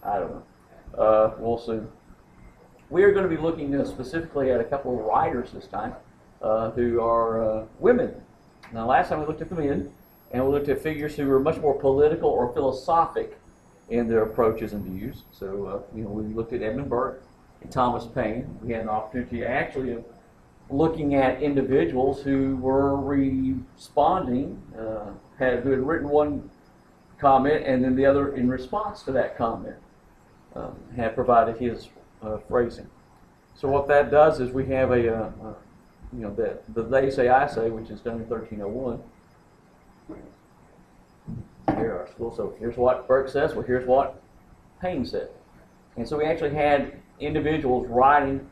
I don't know. We'll see. We are going to be looking specifically at a couple of writers this time who are women. Now, last time we looked at the men, and we looked at figures who were much more political or philosophic in their approaches and views. So, we looked at Edmund Burke and Thomas Paine. We had an opportunity actually of looking at individuals who were responding, who had written one comment and then the other in response to that comment had provided his phrasing. So what that does is we have the they say I say, which is done in 1301. Here our school. So here's what Burke says. Well, here's what Paine said. And so we actually had individuals writing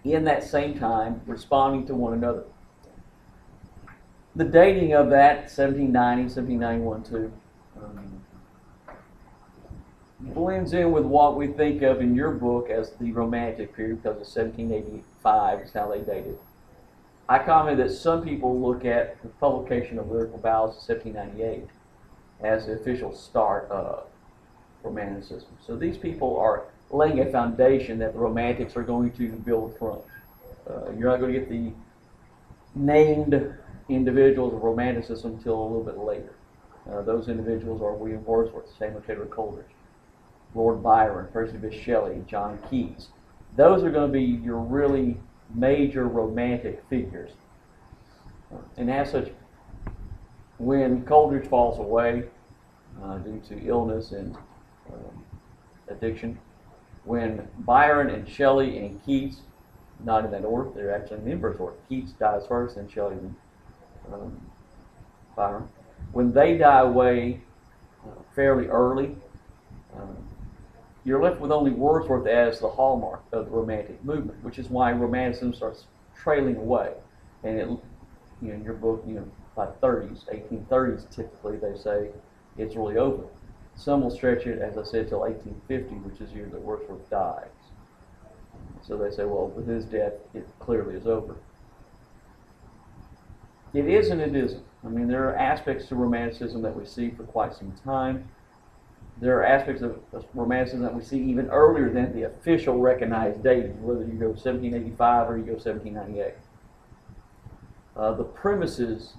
in that same time, responding to one another. The dating of that, 1790, 1791 too, blends in with what we think of in your book as the Romantic period, because it's 1785 is how they dated. I commented that some people look at the publication of Lyrical Ballads in 1798 as the official start of Romanticism. So these people are laying a foundation that the Romantics are going to build from. You're not going to get the named individuals of Romanticism until a little bit later. Those individuals are William Wordsworth, Samuel Taylor Coleridge, Lord Byron, Percy Bysshe Shelley, John Keats. Those are going to be your really major Romantic figures. And as such, when Coleridge falls away due to illness and addiction, when Byron and Shelley and Keats, not in that order, they're actually in the inverse order. Keats dies first, and Shelley and Byron. When they die away fairly early, you're left with only Wordsworth as the hallmark of the Romantic movement, which is why Romanticism starts trailing away. And in your book, by 1830s, typically they say it's really over. Some will stretch it, as I said, till 1850, which is the year that Wordsworth dies. So they say, well, with his death, it clearly is over. It is and it isn't. I mean, there are aspects to Romanticism that we see for quite some time. There are aspects of Romanticism that we see even earlier than the official recognized date, whether you go 1785 or you go 1798. The premises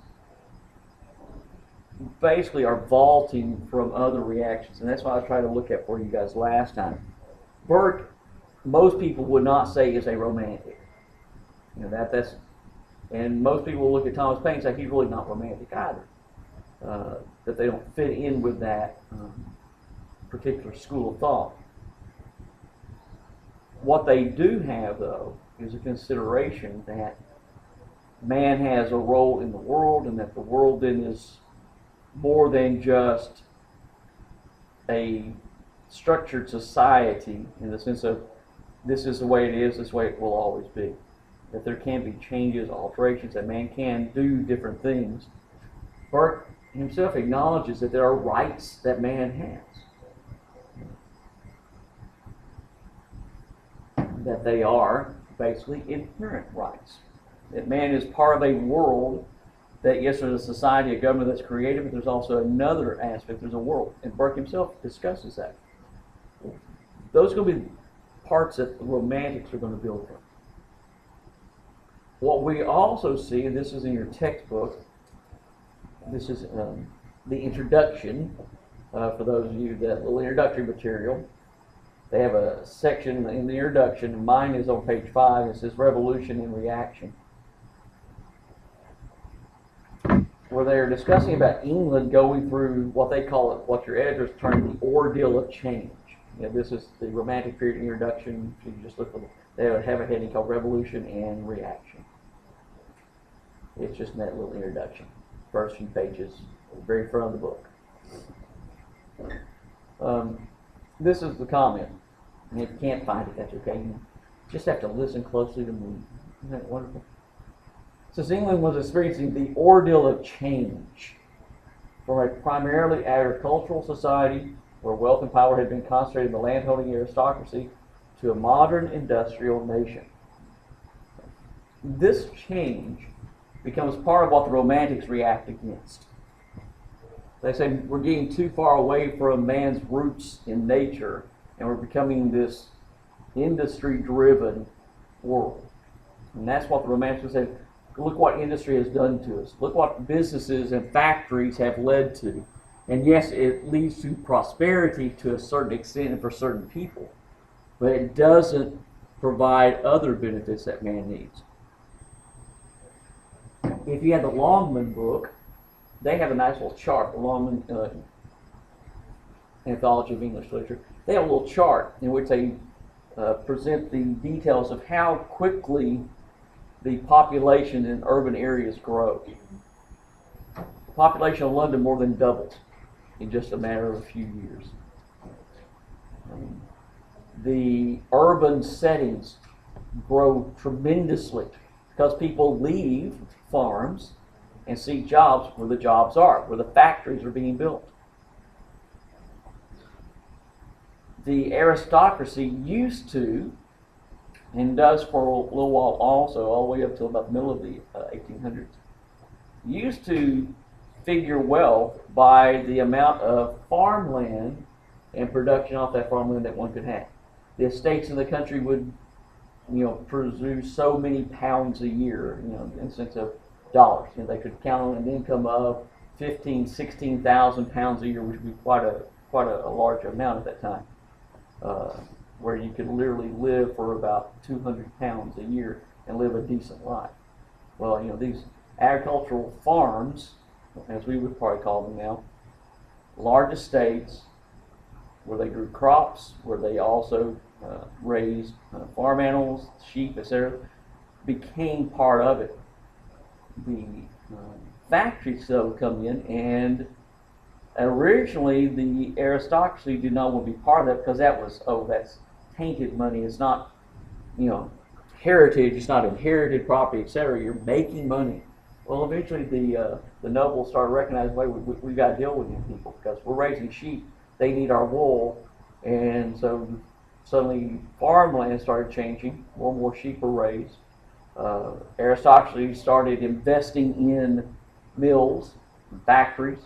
basically are vaulting from other reactions, and that's what I was trying to look at for you guys last time. Burke, most people would not say is a Romantic. That's, and most people will look at Thomas Paine and say he's really not Romantic either. That they don't fit in with that particular school of thought. What they do have, though, is a consideration that man has a role in the world, and that the world then is more than just a structured society in the sense of this is the way it is, this way it will always be. That there can be changes, alterations, that man can do different things. Burke himself acknowledges that there are rights that man has. That they are basically inherent rights. That man is part of a world that, yes, there's a society, a government that's created, but there's also another aspect, there's a world. And Burke himself discusses that. Those are going to be parts that the Romantics are going to build from. What we also see, and this is in your textbook, this is the introduction, for those of you, that little introductory material. They have a section in the introduction, mine is on page 5, it says Revolution and Reaction, where they're discussing about England going through what they call it, what your editors term the ordeal of change. This is the Romantic period introduction. So you just look for they have a heading called Revolution and Reaction. It's just in that little introduction. First few pages, very front of the book. This is the comment. And if you can't find it, that's okay. You just have to listen closely to me. Isn't that wonderful? It says England was experiencing the ordeal of change from a primarily agricultural society where wealth and power had been concentrated in the landholding aristocracy to a modern industrial nation. This change becomes part of what the Romantics react against. They say we're getting too far away from man's roots in nature and we're becoming this industry-driven world. And that's what the Romantics said. Look what industry has done to us. Look what businesses and factories have led to. And yes, it leads to prosperity to a certain extent and for certain people, but it doesn't provide other benefits that man needs. If you have the Longman book, they have a nice little chart, the Longman Anthology of English Literature. They have a little chart in which they present the details of how quickly the population in urban areas grow. The population of London more than doubles in just a matter of a few years. The urban settings grow tremendously because people leave farms and seek jobs where the jobs are, where the factories are being built. The aristocracy used to, and does for a little while also, all the way up to about the middle of the 1800s, used to figure wealth by the amount of farmland and production off that farmland that one could have. The estates in the country would, produce so many pounds a year, in the sense of dollars. They could count on an income of 15,000, 16,000 pounds a year, which would be quite a large amount at that time. Where you could literally live for about 200 pounds a year and live a decent life. Well, these agricultural farms, as we would probably call them now, large estates where they grew crops, where they also raised farm animals, sheep, etc., became part of it. The factories would come in, and originally the aristocracy did not want to be part of that because that's tainted money. It's not, heritage. It's not inherited property, etc. You're making money. Well, eventually the nobles started recognizing, wait, we've got to deal with these people because we're raising sheep. They need our wool, and so suddenly farmland started changing. More and more sheep were raised. Aristocracy started investing in mills, and factories.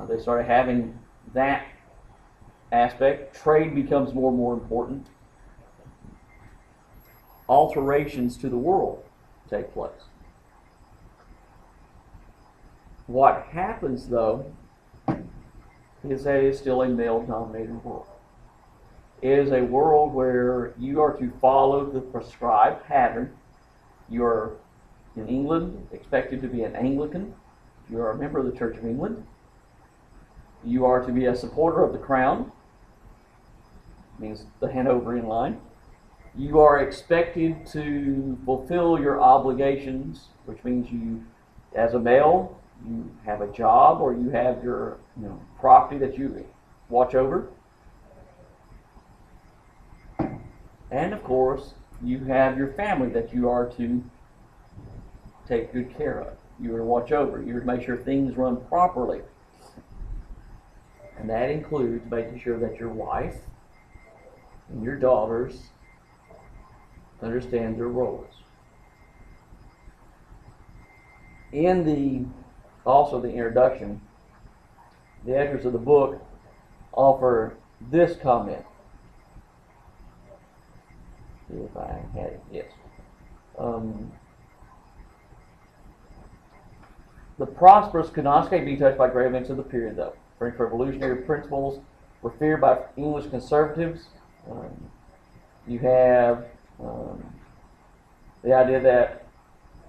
They started having that aspect. Trade becomes more and more important. Alterations to the world take place. What happens, though, is that it's still a male-dominated world. It is a world where you are to follow the prescribed pattern. You're, in England, expected to be an Anglican. You are a member of the Church of England. You are to be a supporter of the crown. Means the Hanoverian line. You are expected to fulfill your obligations, which means you, as a male, you have a job or you have your property that you watch over. And of course, you have your family that you are to take good care of. You are to watch over. You are to make sure things run properly. And that includes making sure that your wife and your daughters understand their roles. In also the introduction, the editors of the book offer this comment. See if I had it. Yes. The prosperous could not escape being touched by great events of the period, though. French revolutionary principles were feared by English conservatives. You have the idea that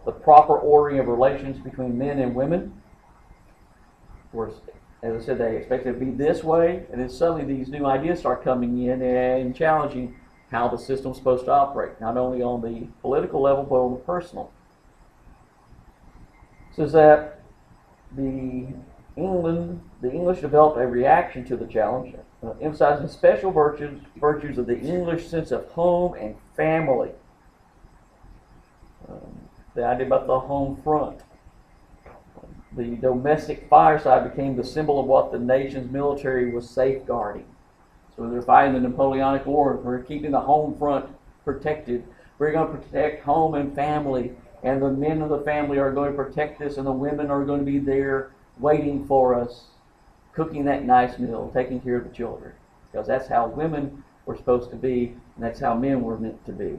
the proper ordering of relations between men and women was, as I said, they expected it to be this way, and then suddenly these new ideas start coming in and challenging how the system's supposed to operate, not only on the political level, but on the personal. It says that the English developed a reaction to the challenge, emphasizing special virtues of the English sense of home and family. The idea about the home front. The domestic fireside became the symbol of what the nation's military was safeguarding. So they're fighting the Napoleonic War. We're keeping the home front protected. We're going to protect home and family. And the men of the family are going to protect this, and the women are going to be there waiting for us, cooking that nice meal, taking care of the children. because that's how women were supposed to be, and that's how men were meant to be.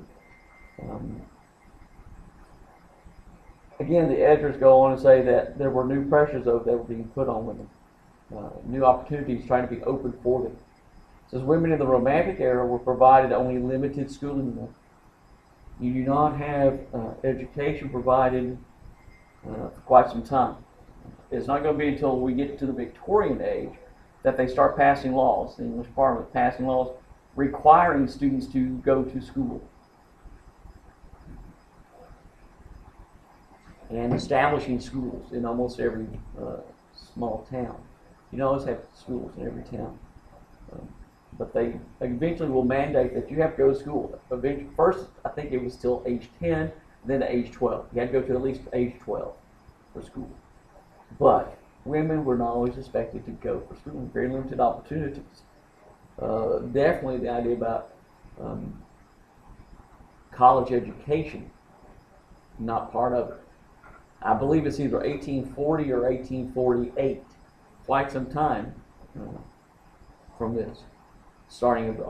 Again, the editors go on and say that there were new pressures that were being put on women, new opportunities trying to be opened for them. It says women in the Romantic era were provided only limited schooling. You do not have education provided for quite some time. It's not going to be until we get to the Victorian age that they start passing laws, the English Parliament passing laws requiring students to go to school and establishing schools in almost every small town. You don't always have schools in every town, but they eventually will mandate that you have to go to school. First, I think it was till age 10, then age 12. You had to go to at least age 12 for school. But women were not always expected to go for school. Very limited opportunities. Definitely the idea about college education, not part of it. I believe it's either 1840 or 1848, quite some time from this, starting of the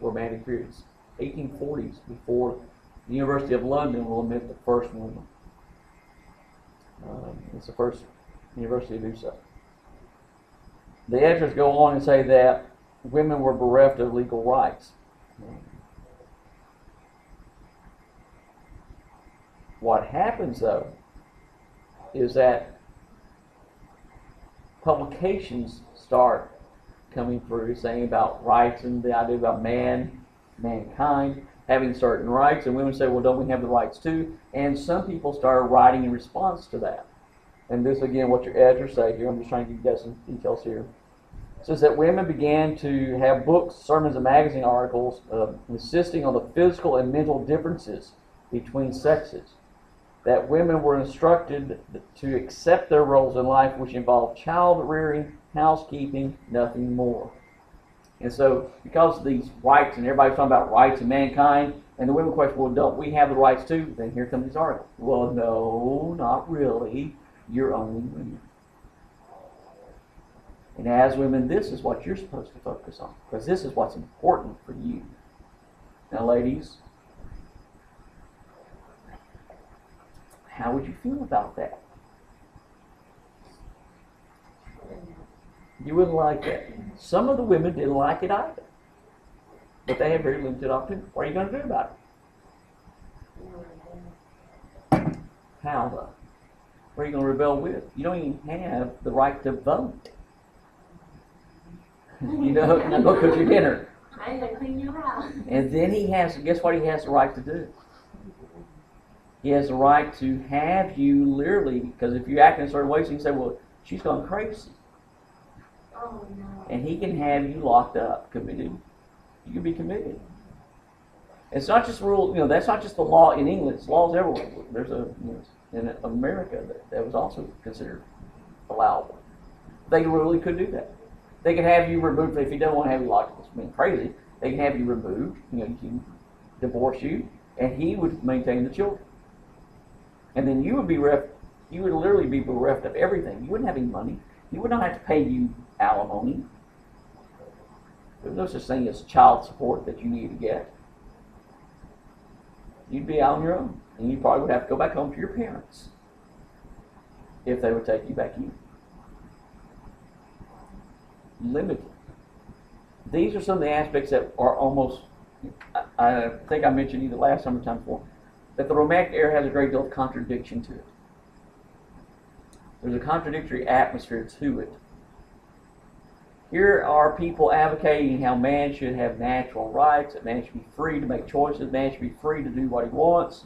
Romantic periods. 1840s, before the University of London will admit the first woman. It's the first university to do so. The editors go on and say that women were bereft of legal rights. What happens, though, is that publications start coming through saying about rights and the idea about mankind having certain rights, and women say, well, don't we have the rights too? And some people started writing in response to that. And this, again, what your editors say here, I'm just trying to give you guys some details here. It says that women began to have books, sermons, and magazine articles insisting on the physical and mental differences between sexes. That women were instructed to accept their roles in life, which involved child rearing, housekeeping, nothing more. And so, because of these rights, and everybody's talking about rights of mankind, and the women question, well, don't we have the rights too? Then here comes these articles. Well, no, not really. You're only women. And as women, this is what you're supposed to focus on, because this is what's important for you. Now, ladies, how would you feel about that? You wouldn't like that. Some of the women didn't like it either, but they had very limited opportunity. What are you going to do about it? How, though? What are you going to rebel with? You don't even have the right to vote. You know, now go cook your dinner. I'm going to clean your house. And then he has, guess what he has the right to do? He has the right to have you literally, because if you act in a certain way, so you can say, well, she's gone crazy. Oh, no. And he can have you locked up, committed. You can be committed. It's not just rule, you know, that's not just the law in England, it's laws everywhere. There's a, you know, in America that was also considered allowable. They really could do that. They could have you removed, if he doesn't want to have you locked up, it's being crazy, they can have you removed, you know, he can divorce you, and he would maintain the children. And then you would be you would literally be bereft of everything. You wouldn't have any money. He would not have to pay you alimony. There's no such thing as child support that you need to get. You'd be out on your own. And you probably would have to go back home to your parents if they would take you back in. Limited. These are some of the aspects that are almost, I think I mentioned either last time or time before, that the Romantic era has a great deal of contradiction to it. There's a contradictory atmosphere to it. Here are people advocating how man should have natural rights, that man should be free to make choices, man should be free to do what he wants.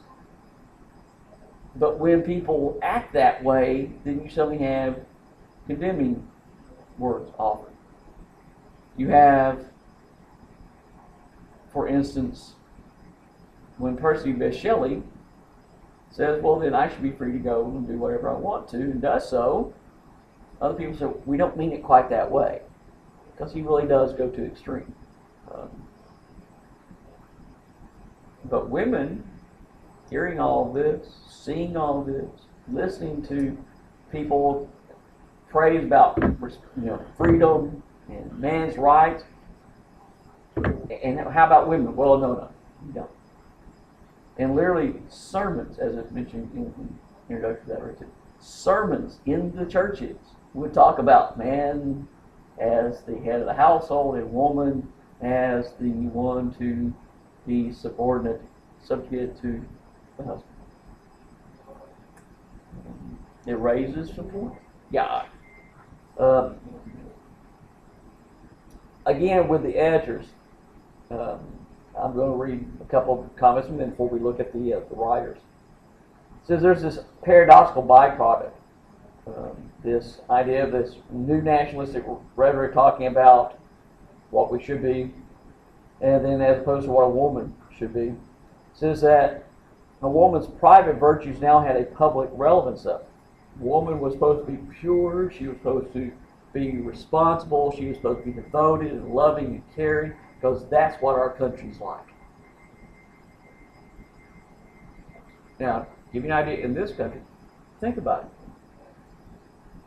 But when people act that way, then you suddenly have condemning words offered. You have, for instance, when Percy Bysshe Shelley says, well, then I should be free to go and do whatever I want to, and does so, other people say, we don't mean it quite that way, because he really does go to extreme. But women, hearing all this, seeing all this, listening to people praise about, you know, freedom and man's rights, And how about women? Well, no, you don't. And literally sermons, as it's mentioned in introduction to that, right? Sermons in the churches would talk about man as the head of the household and woman as the one to be subordinate, subject to the husband. It raises some points. Yeah. Again, with the edgers, I'm going to read a couple of comments and then before we look at the writers. It says there's this paradoxical byproduct. This idea of this new nationalistic rhetoric talking about what we should be, and then as opposed to what a woman should be. It says that a woman's private virtues now had a public relevance of. Woman was supposed to be pure, she was supposed to be responsible, she was supposed to be devoted and loving and caring, because that's what our country's like. Now, give you an idea, in this country, think about it.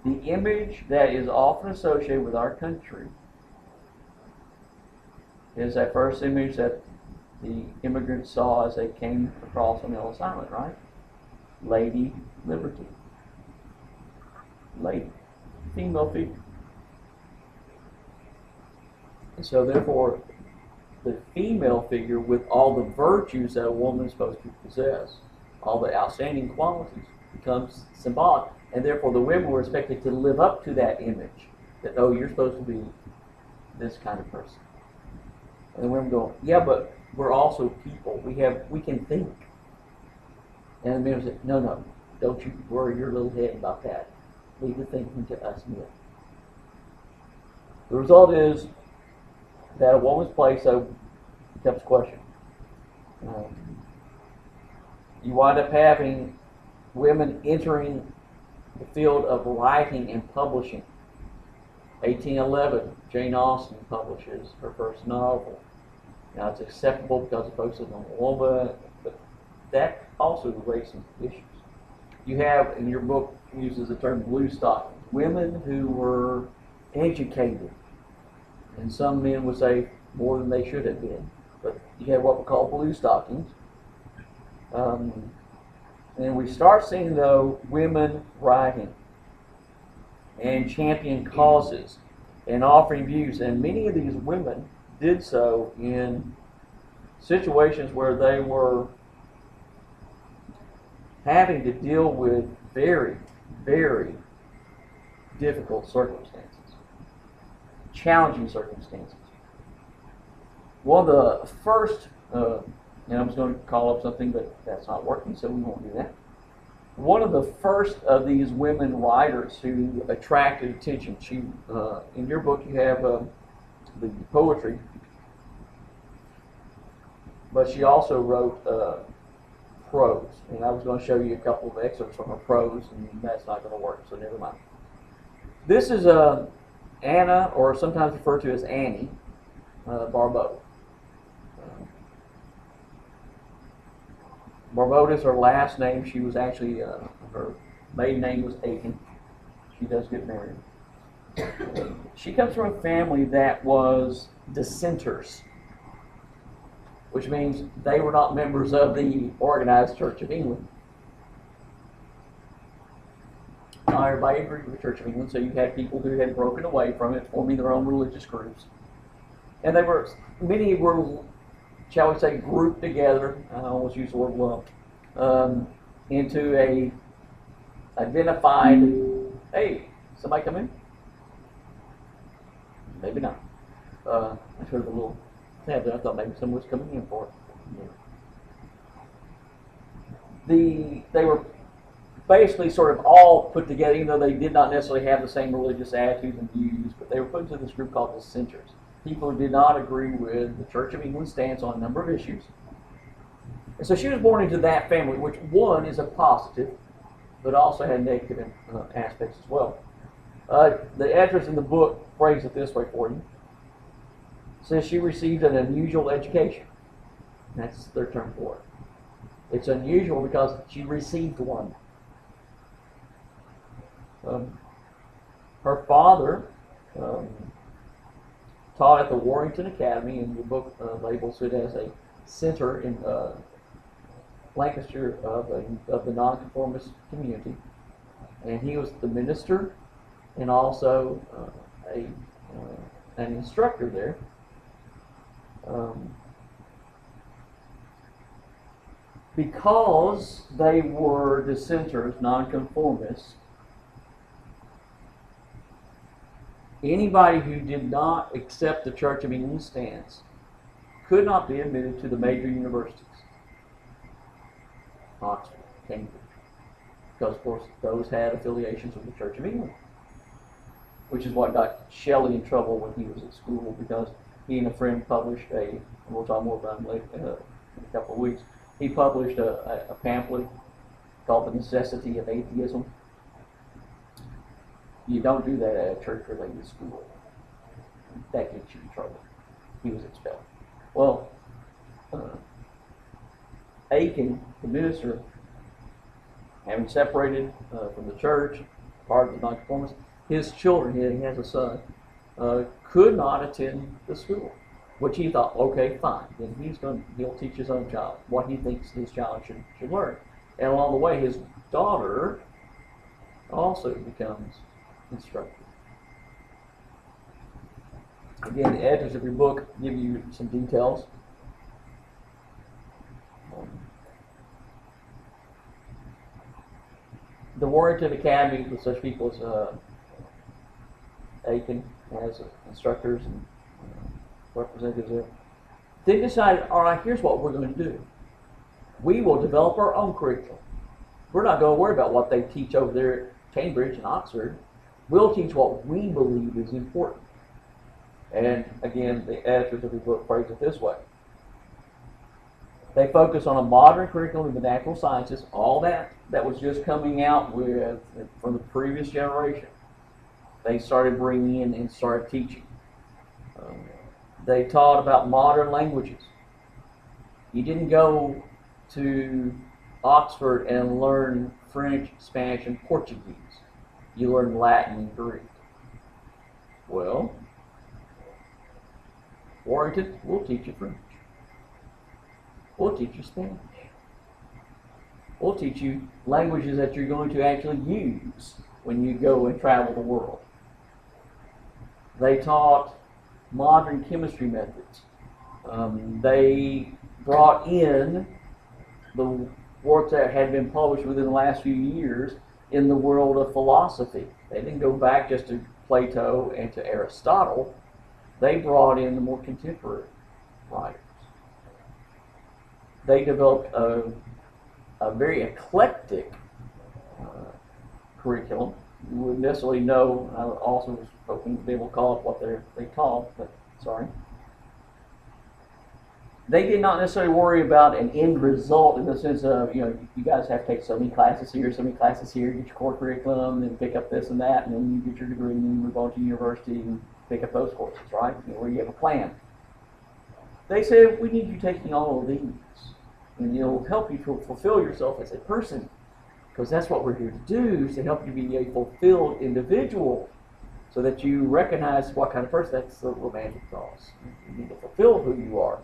The image that is often associated with our country is that first image that the immigrants saw as they came across on Ellis Island, right? Lady Liberty. Lady. Female figure. And so therefore, the female figure with all the virtues that a woman is supposed to possess, all the outstanding qualities, becomes symbolic. And therefore the women were expected to live up to that image. That, oh, you're supposed to be this kind of person. And the women go, yeah, but we're also people. We can think. And the men say, no, don't you worry your little head about that. Leave the thinking to us men. The result is that a woman's place becomes questioned. You wind up having women entering the field of writing and publishing. 1811, Jane Austen publishes her first novel. Now it's acceptable because it focuses on a woman, but that also raises some issues. You have, in your book, uses the term blue stockings, women who were educated, and some men would say more than they should have been. But you have what we call blue stockings. And we start seeing, though, women writing and champion causes and offering views. And many of these women did so in situations where they were having to deal with very, very difficult circumstances, challenging circumstances. One of the first, and I'm just going to call up something, but that's not working, so we won't do that. One of the first of these women writers who attracted attention, in your book you have the poetry, but she also wrote prose. And I was going to show you a couple of excerpts from her prose, and that's not going to work, so never mind. This is Anna, or sometimes referred to as Annie, Barbeau. Barbeau is her last name. She was actually, her maiden name was Aiken. She does get married. She comes from a family that was dissenters, which means they were not members of the organized Church of England. Not everybody agreed with the Church of England, so you had people who had broken away from it, forming their own religious groups. And many were, shall we say, grouped together, I almost use the word lump, into a identified, hey, somebody come in? Maybe not. I heard a little tab there. I thought maybe someone was coming in for it. They were basically sort of all put together, even though they did not necessarily have the same religious attitudes and views, but they were put into this group called dissenters. People who did not agree with the Church of England's stance on a number of issues. And so she was born into that family, which one is a positive, but also had negative aspects as well. The editress in the book phrased it this way for you. It says she received an unusual education. That's their term for it. It's unusual because she received one. Her father taught at the Warrington Academy, and the book labels it as a center in Lancaster of the nonconformist community. And he was the minister and also an instructor there. Because they were dissenters, nonconformists, anybody who did not accept the Church of England stance could not be admitted to the major universities. Oxford, Cambridge. Because, of course, those had affiliations with the Church of England. Which is what got Shelley in trouble when he was at school, because he and a friend published and we'll talk more about him later, in a couple of weeks, he published a pamphlet called The Necessity of Atheism. You don't do that at a church-related school. That gets you in trouble. He was expelled. Well, Aiken, the minister, having separated from the church, part of the nonconformists, his children, he has a son, could not attend the school. Which he thought, okay, fine, then he'll teach his own child what he thinks his child should learn. And along the way, his daughter also becomes instructor. Again, the editors of your book give you some details. The Warrington Academy, with such people as Aiken as instructors and representatives there, they decided, all right, here's what we're going to do. We will develop our own curriculum. We're not going to worry about what they teach over there at Cambridge and Oxford. We'll teach what we believe is important. And again, the editors of the book phrase it this way. They focus on a modern curriculum of the natural sciences, all that was just coming out from the previous generation. They started bringing in and started teaching. They taught about modern languages. You didn't go to Oxford and learn French, Spanish, and Portuguese. You learned Latin and Greek. Well, Warrington, we'll teach you French. We'll teach you Spanish. We'll teach you languages that you're going to actually use when you go and travel the world. They taught modern chemistry methods. They brought in the works that had been published within the last few years in the world of philosophy. They didn't go back just to Plato and to Aristotle. They brought in the more contemporary writers. They developed a very eclectic curriculum. You wouldn't necessarily know. I also was hoping to be able to call it what they called, but sorry. They did not necessarily worry about an end result in the sense of, you guys have to take so many classes here, so many classes here, get your core curriculum, and pick up this and that, and then you get your degree, and then you move on to university and pick up those courses, right? Where you have a plan. They said, we need you taking all of these, and it'll help you to fulfill yourself as a person, because that's what we're here to do, is to help you be a fulfilled individual, so that you recognize what kind of person. That's the romantic cause. You need to fulfill who you are.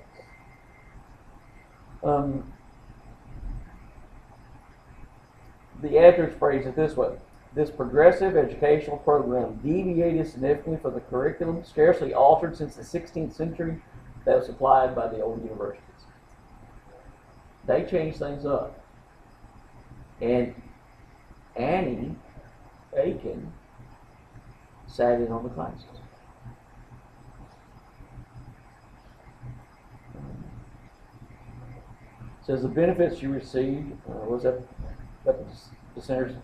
The editors phrase it this way. This progressive educational program deviated significantly from the curriculum scarcely altered since the 16th century that was applied by the old universities. They changed things up. And Annie Aiken sat in on the classes. Says the benefits she received was that the centers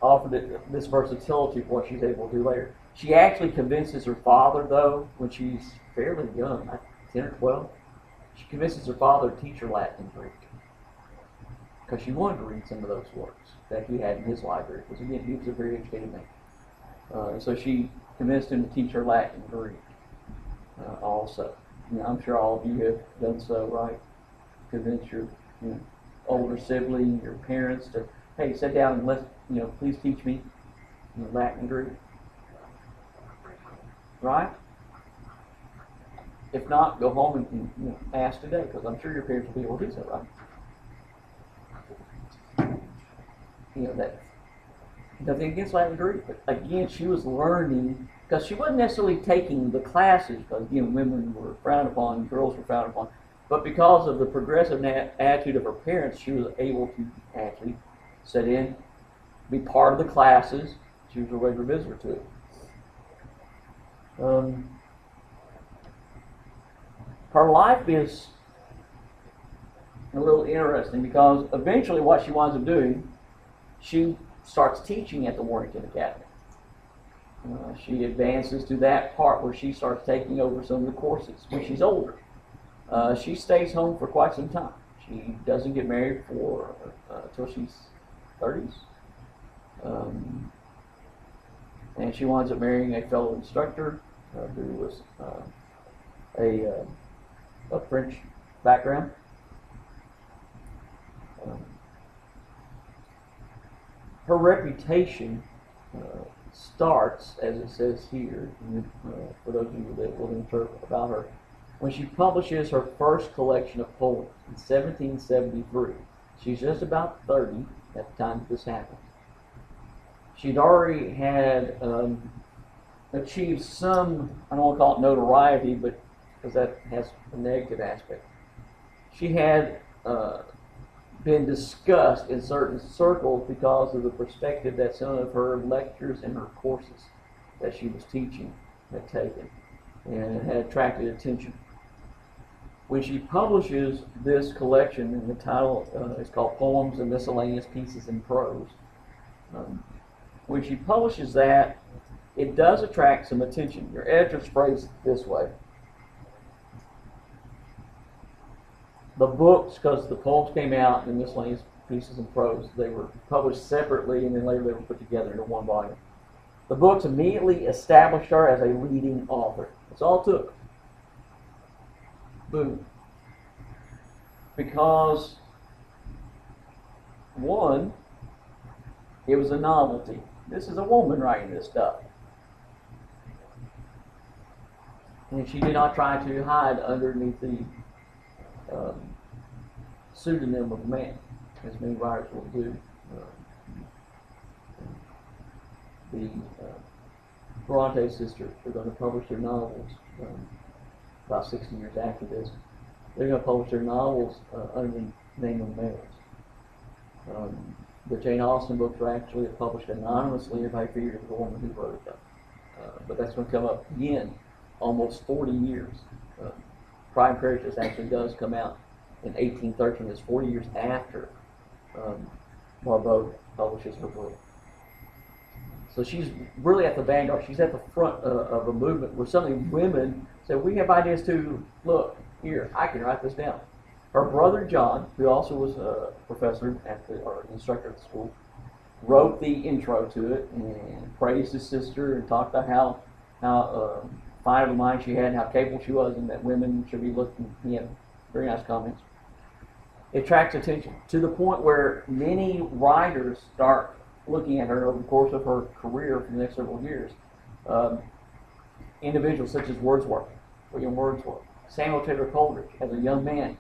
offered this versatility for what she's able to do later. She actually convinces her father, though, when she's fairly young, like 10 or 12, she convinces her father to teach her Latin and Greek, because she wanted to read some of those works that he had in his library, because again, he was a very educated man. So she convinced him to teach her Latin and Greek also. I'm sure all of you have done so, right? Convince your older sibling, your parents to, hey, sit down and please teach me Latin and Greek. right? If not, go home and ask today, because I'm sure your parents will be able to do so, right? That nothing against Latin Greek, but again, she was learning because she wasn't necessarily taking the classes, because again, women were frowned upon, girls were frowned upon, but because of the progressive attitude of her parents, she was able to actually sit in, be part of the classes. She was a regular visitor to it. Her life is a little interesting because eventually what she winds up doing, she starts teaching at the Warrington Academy. She advances to that part where she starts taking over some of the courses when she's older. She stays home for quite some time. She doesn't get married for until she's 30s. And she winds up marrying a fellow instructor who was a French background. Her reputation starts, as it says here, for those of you that will interpret about her, when she publishes her first collection of poems in 1773. She's just about 30 at the time this happened. She'd already had achieved some, I don't want to call it notoriety, but because that has a negative aspect. She had been discussed in certain circles because of the perspective that some of her lectures and her courses that she was teaching had taken, and it had attracted attention. When she publishes this collection, and the title is called Poems and Miscellaneous Pieces in Prose, when she publishes that, it does attract some attention. Your editor's phrased it this way. The books, because the poems came out in Miscellaneous Pieces in Prose, they were published separately and then later they were put together into one volume. The books immediately established her as a leading author. That's all it took. Boom. Because, one, it was a novelty. This is a woman writing this stuff. And she did not try to hide underneath the pseudonym of a man, as many writers will do. The Bronte sisters are going to publish their novels about 60 years after this. They're going to publish their novels under the name of males. The Jane Austen books were actually published anonymously. Everybody figured it was a woman who wrote them. But that's going to come up again almost 40 years. Pride and Prejudice actually does come out in 1813. It's 40 years after Barbeau publishes her book. So she's really at the vanguard. She's at the front of a movement where suddenly women say, we have ideas too. Look, here, I can write this down. Her brother John, who also was a professor or instructor at the school, wrote the intro to it and praised his sister and talked about how fine of a mind she had and how capable she was and that women should be looking. He had very nice comments. It attracts attention to the point where many writers start looking at her over the course of her career for the next several years. Individuals such as Wordsworth, William Wordsworth, Samuel Taylor Coleridge, as a young man,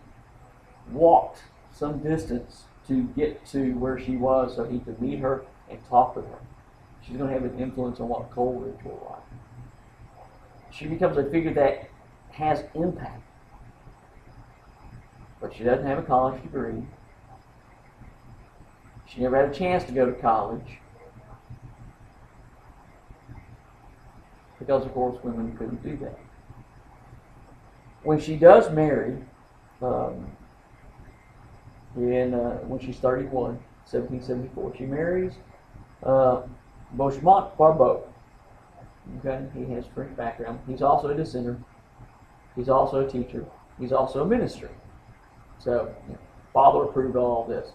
walked some distance to get to where she was so he could meet her and talk with her. She's going to have an influence on what Coleridge will write. She becomes a figure that has impact. But she doesn't have a college degree. She never had a chance to go to college. Because, of course, women couldn't do that. When she does marry, when she's 31, 1774, she marries Beauchamp Barbeau. Okay, he has French background. He's also a dissenter. He's also a teacher. He's also a minister. So, father approved all of this.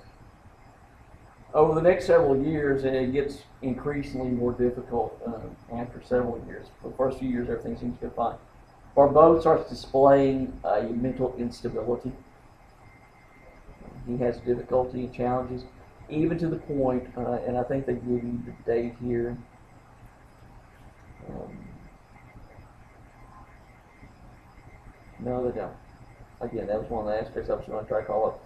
Over the next several years, and it gets increasingly more difficult after several years. For the first few years, everything seems to go fine. Barbeau starts displaying a mental instability. He has difficulty and challenges, even to the point, and I think they give you the date here. No, they don't. Again, that was one of the aspects I was going to try to call up.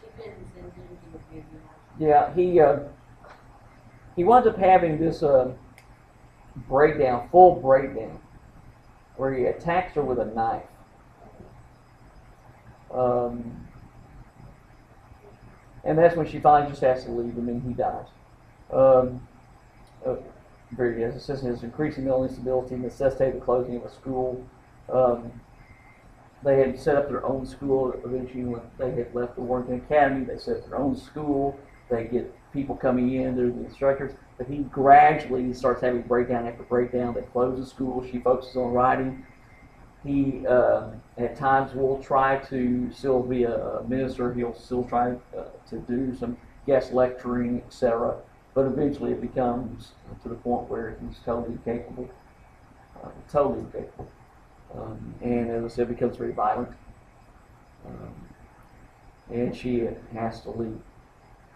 She couldn't send him to the prison. Yeah, he winds up having this breakdown, full breakdown, where he attacks her with a knife. And that's when she finally just has to leave him, and he dies. Um, as it says, his increasing mental instability necessitated the closing of a school. They had set up their own school eventually when they had left the Warrington Academy. They set up their own school. They get people coming in, they're the instructors. But he gradually starts having breakdown after breakdown. They close the school. She focuses on writing. He at times will try to still be a minister. He'll still try to do some guest lecturing, etc. But eventually it becomes to the point where he's totally incapable. And as I said, becomes very violent. And she has to leave.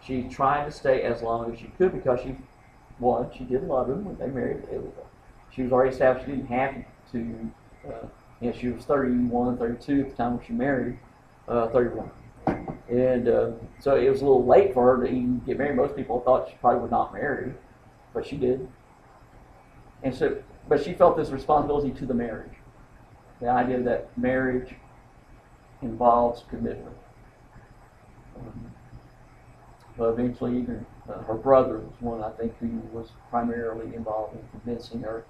She tried to stay as long as she could because she did love him when they married. She was already established. She didn't have to. She was 31, 32 at the time when she married. 31. And so it was a little late for her to even get married. Most people thought she probably would not marry, but she did. And so, but she felt this responsibility to the marriage. The idea that marriage involves commitment. But eventually, even her brother was one, I think, who was primarily involved in convincing her,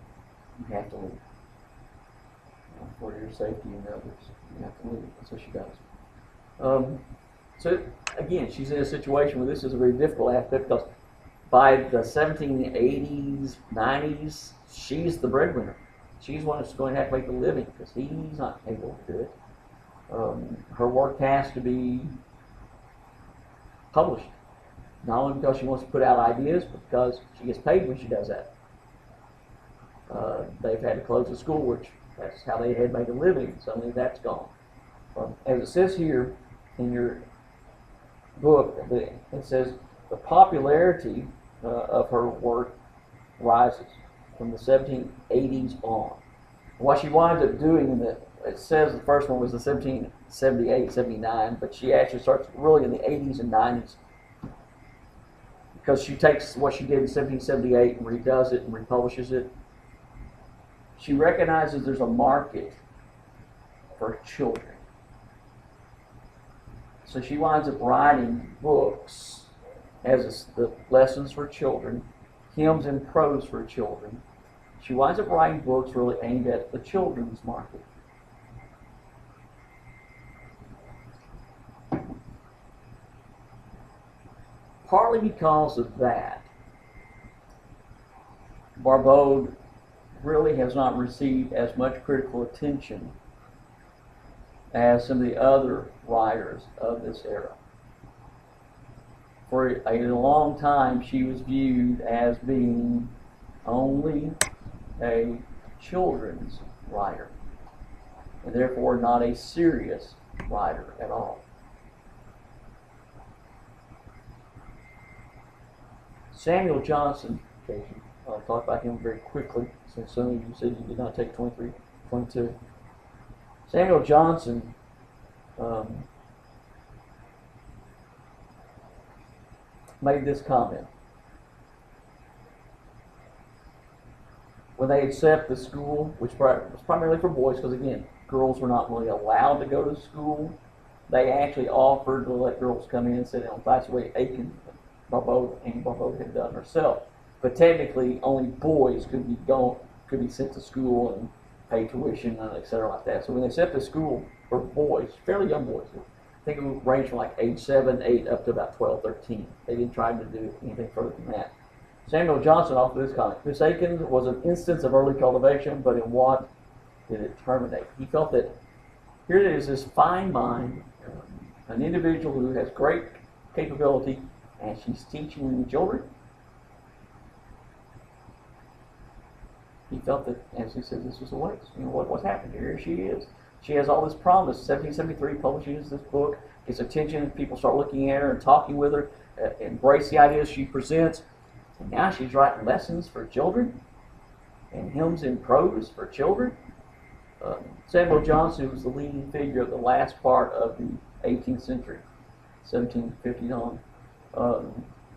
you have to leave. For your safety and others, you have to leave. So she does. So again, she's in a situation where this is a very difficult aspect because by the 1780s, 90s, she's the breadwinner. She's one that's going to have to make a living because he's not able to do it. Her work has to be published, not only because she wants to put out ideas, but because she gets paid when she does that. They've had to close the school, which that's how they had made a living. Suddenly that's gone. As it says here in your book, it says the popularity of her work rises from the 1780s on. What she winds up doing, it says the first one was the 1778, 79, but she actually starts really in the 80s and 90s because she takes what she did in 1778 and redoes it and republishes it. She recognizes there's a market for children. So she winds up writing books as the lessons for children, hymns and prose for children. She winds up writing books really aimed at the children's market. Partly because of that, Barbauld really has not received as much critical attention as some of the other writers of this era. For a long time, she was viewed as being only a children's writer, and therefore not a serious writer at all. Samuel Johnson, I'll talk about him very quickly, since some of you said you did not take 23, 22. Samuel Johnson made this comment. When they had set up the school, which was primarily for boys, because again, girls were not really allowed to go to school, they actually offered to let girls come in and sit down. That's the way Aiken, Barbauld had done herself. But technically, only boys could be sent to school and pay tuition and etc. like that. So when they set the school for boys, fairly young boys, I think it would range from like age 7, 8 up to about 12, 13. They didn't try to do anything further than that. Samuel Johnson offered this comment. Miss Aiken was an instance of early cultivation, but in what did it terminate? He felt that here it is, this fine mind, an individual who has great capability, and she's teaching children. He felt that, as he said, this was a waste. What's happened here? She is. She has all this promise. 1773 publishes this book, gets attention, people start looking at her and talking with her, embrace the ideas she presents. And now she's writing lessons for children and hymns in prose for children. Samuel Johnson was the leading figure of the last part of the 18th century, 1750 on,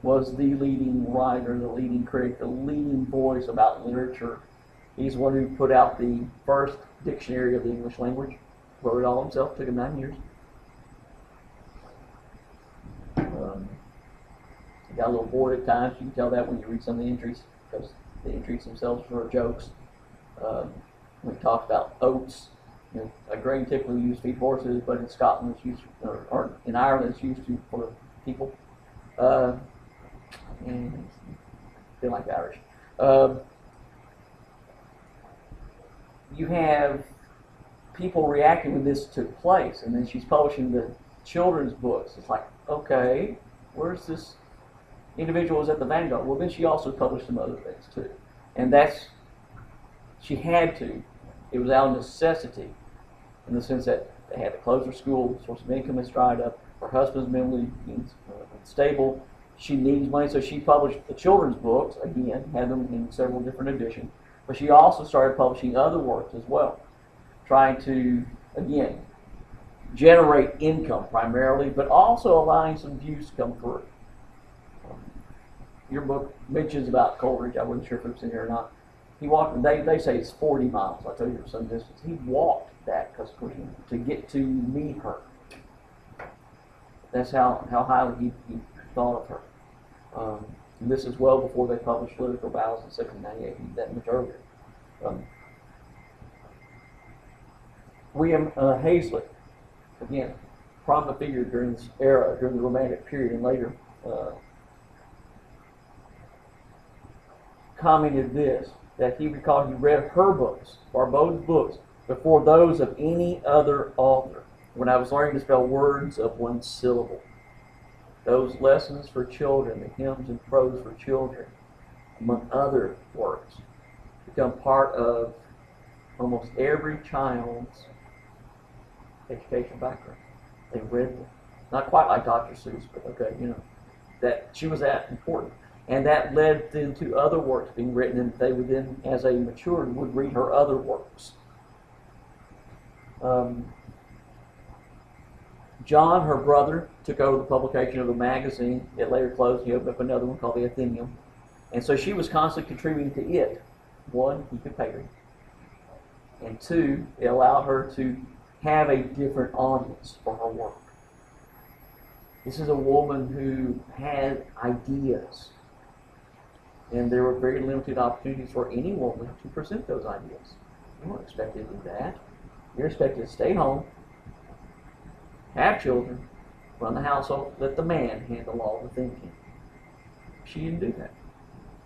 was the leading writer, the leading critic, the leading voice about literature. He's the one who put out the first dictionary of the English language, wrote it all himself, took him 9 years. He got a little bored at times. You can tell that when you read some of the entries, because the entries themselves were jokes. We talked about oats. You know, a grain typically used to feed horses, but in Scotland it's used, or in Ireland it's used to for people. And I feel like Irish. You have people reacting when this took place, and then she's publishing the children's books. It's like, okay, where's this individual was at the vanguard? Well, then she also published some other things too, and she had to. It was out of necessity, in the sense that they had to close her school, source of income has dried up, her husband's mentally unstable, she needs money, so she published the children's books, again, had them in several different editions, but she also started publishing other works as well, trying to, again, generate income primarily, but also allowing some views to come through. Your book mentions about Coleridge. I wasn't sure if it was in here or not. He walked, they say it's 40 miles. I told you some distance. He walked that because to get to meet her. That's how highly he thought of her. And this is well before they published Lyrical Ballads in 1798, that much earlier. William Hazlitt, again, prominent figure during this era, during the Romantic period and later, commented this, that he recalled he read her books, Barbauld's books, before those of any other author, when I was learning to spell words of one syllable. Those lessons for children, the hymns and prose for children, among other works, become part of almost every child's education background. They read them. Not quite like Dr. Seuss, but okay, that she was that important. And that led then to other works being written, and they would then, as they matured, would read her other works. John, her brother, took over the publication of a magazine. It later closed. He opened up another one called the Athenaeum. And so she was constantly contributing to it. One, he could pay her. And two, it allowed her to have a different audience for her work. This is a woman who had ideas. And there were very limited opportunities for any woman to present those ideas. You weren't expected to do that. You're expected to stay home, have children, run the household, let the man handle all the thinking. She didn't do that.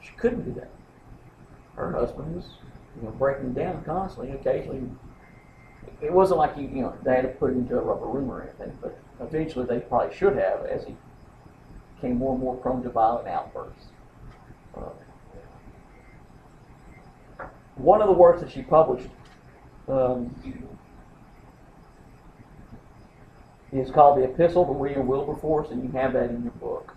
She couldn't do that. Her husband was, breaking down constantly. Occasionally, it wasn't like they had to put him into a rubber room or anything, but eventually they probably should have, as he became more and more prone to violent outbursts. One of the works that she published is called The Epistle to William Wilberforce, and you have that in your book.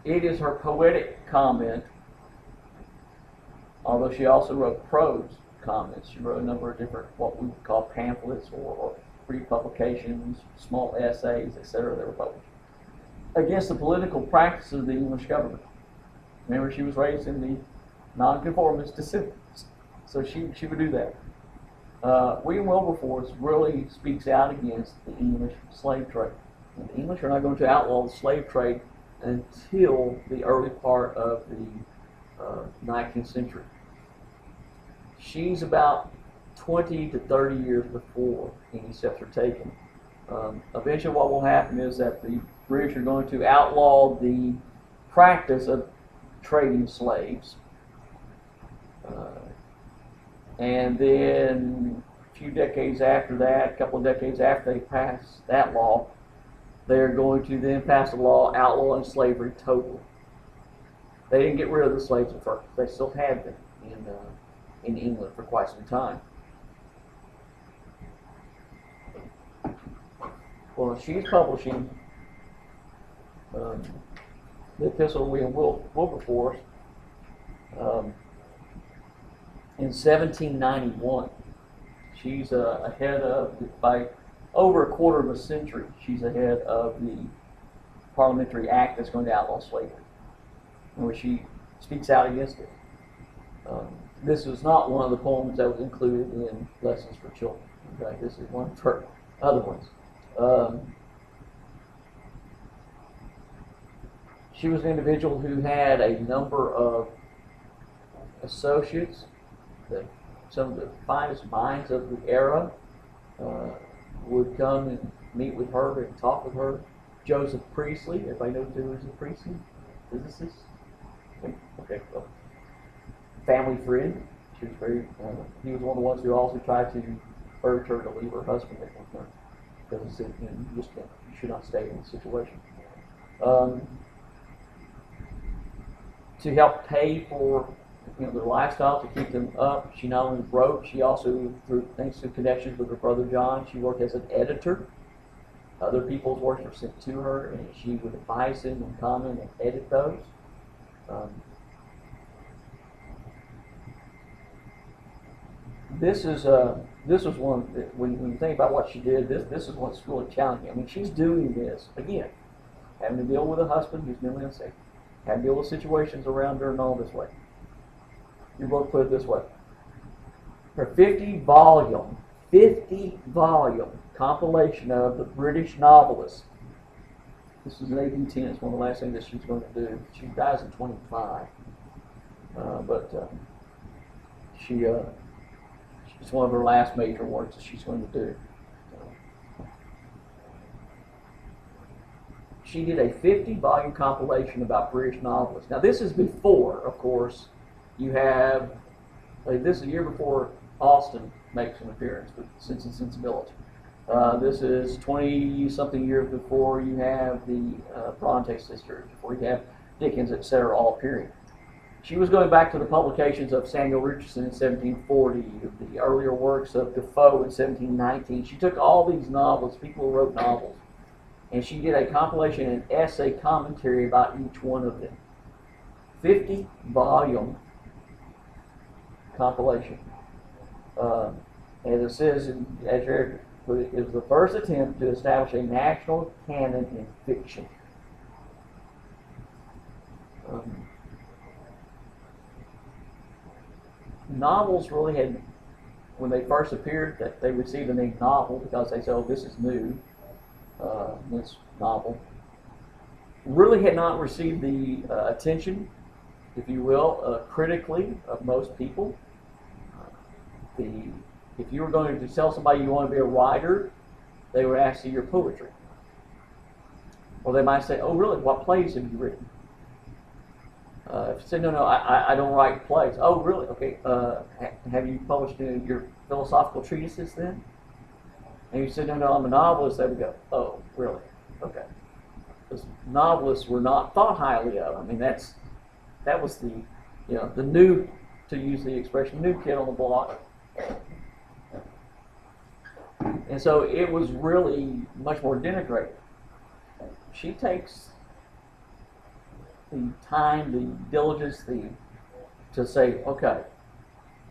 It is her poetic comment, although she also wrote prose comments. She wrote a number of different, what we would call pamphlets or free publications, small essays, etc. that were published against the political practices of the English government. Remember, she was raised in the nonconformist descendants, so she would do that. William Wilberforce really speaks out against the English slave trade. And the English are not going to outlaw the slave trade until the early part of the 19th century. She's about 20 to 30 years before any steps are taken. Eventually what will happen is that the British are going to outlaw the practice of trading slaves. And then a few decades after that, a couple of decades after they pass that law, they're going to then pass a law outlawing slavery totally. They didn't get rid of the slaves at first. They still had them in England for quite some time. Well, she's publishing The epistle we will Wilberforce in 1791. She's ahead of, by over a quarter of a century, she's ahead of the parliamentary act that's going to outlaw slavery, in which she speaks out against it. This was not one of the poems that was included in Lessons for Children. Okay, this is one of her other ones. She was an individual who had a number of associates. Some of the finest minds of the era would come and meet with her and talk with her. Joseph Priestley, everybody knows Joseph Priestley, physicist. Okay, well, family friend. She was very. He was one of the ones who also tried to urge her to leave her husband at one time because he said, you just can't, you should not stay in this situation. To help pay for their lifestyle, to keep them up, she not only wrote, she also, thanks to connections with her brother John, she worked as an editor. Other people's works were sent to her, and she would advise them and comment and edit those. This was one, when you think about what she did, this is what's really challenging. I mean, she's doing this, again, having to deal with a husband who's mentally unsafe, having to deal with situations around her and all this way. Your book put it this way. Her 50-volume compilation of the British novelists. This is in 1810. It's one of the last things that she's going to do. She dies in 25. It's one of her last major works that she's going to do. She did a 50-volume compilation about British novelists. Now, this is before, of course, you have, this is a year before Austen makes an appearance with Sense and Sensibility. This is 20-something years before you have the Bronte sisters, before you have Dickens, etc., all appearing. She was going back to the publications of Samuel Richardson in 1740, the earlier works of Defoe in 1719. She took all these novels, people who wrote novels, and she did a compilation and essay commentary about each one of them. 50-volume compilation. As it says, as Eric put it, was the first attempt to establish a national canon in fiction. Novels really had, when they first appeared, that they received the name novel because they said, oh, this is new, this novel. Really had not received the attention, if you will, critically of most people. If you were going to tell somebody you want to be a writer, they would ask you your poetry. Or they might say, oh, really, what plays have you written? If you say, no, I don't write plays. Oh, really? Okay. Have you published your philosophical treatises then? And you say, no, I'm a novelist. They would go, oh, really? Okay. Because novelists were not thought highly of. I mean, that was the new, to use the expression, new kid on the block. And so it was really much more denigrated. She takes the time, the diligence, to say, okay,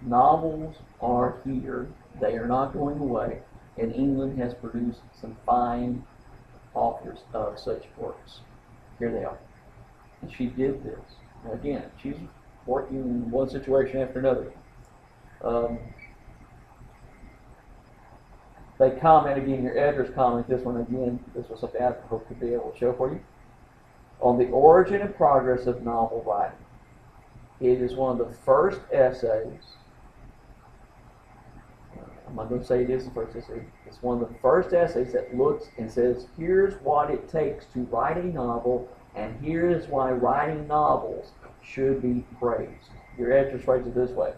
novels are here, they are not going away, and England has produced some fine authors of such works. Here they are. And she did this. Now again, she's working in one situation after another. They comment again, your editors comment this one again. This was something I hope to be able to show for you. On the origin and progress of novel writing. It is one of the first essays. I'm not going to say it is the first essay. It's one of the first essays that looks and says, here's what it takes to write a novel, and here is why writing novels should be praised. Your editors phrase it this way.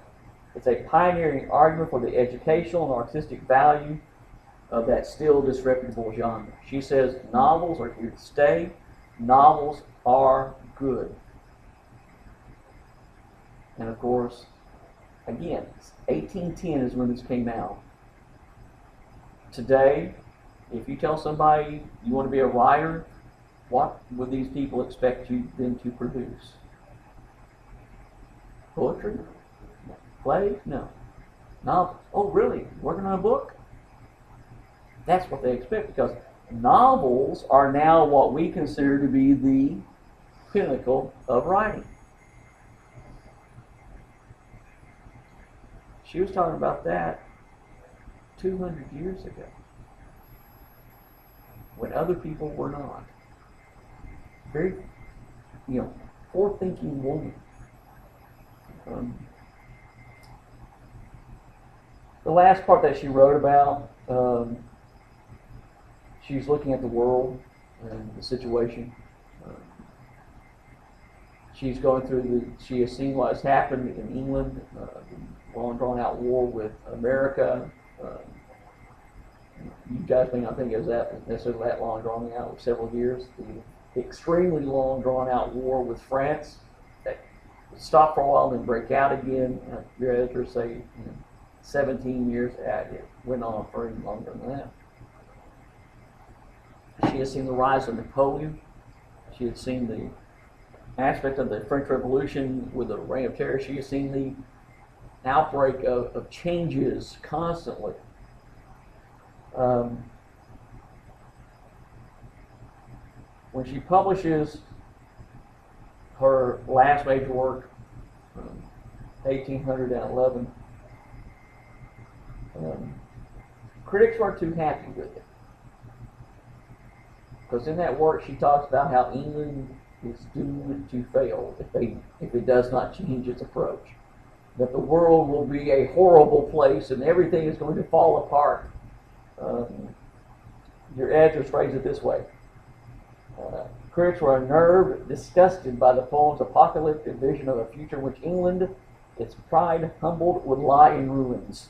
It's a pioneering argument for the educational and artistic value of that still disreputable genre. She says novels are here to stay. Novels are good. And of course, again, 1810 is when this came out. Today, if you tell somebody you want to be a writer, what would these people expect you then to produce? Poetry? Plays? No. Novels? Oh, really? Working on a book? That's what they expect, because novels are now what we consider to be the pinnacle of writing. She was talking about that 200 years ago, when other people were not. Very, forward-thinking woman. The last part that she wrote about, she's looking at the world and the situation. She's going through she has seen what has happened in England, the long drawn out war with America. You guys may not think it was that necessarily that long drawn out, with several years. The extremely long drawn out war with France that stopped for a while and then break out again. Your editors say 17 years. It went on for even longer than that. She has seen the rise of Napoleon. She had seen the aspect of the French Revolution with the Reign of Terror. She has seen the outbreak of changes constantly. When she publishes her last major work, 1811, critics weren't too happy with it. Because in that work she talks about how England is doomed to fail if it does not change its approach. That the world will be a horrible place and everything is going to fall apart. Your editors phrase it this way. Critics were unnerved, disgusted by the poem's apocalyptic vision of a future in which England, its pride humbled, would lie in ruins.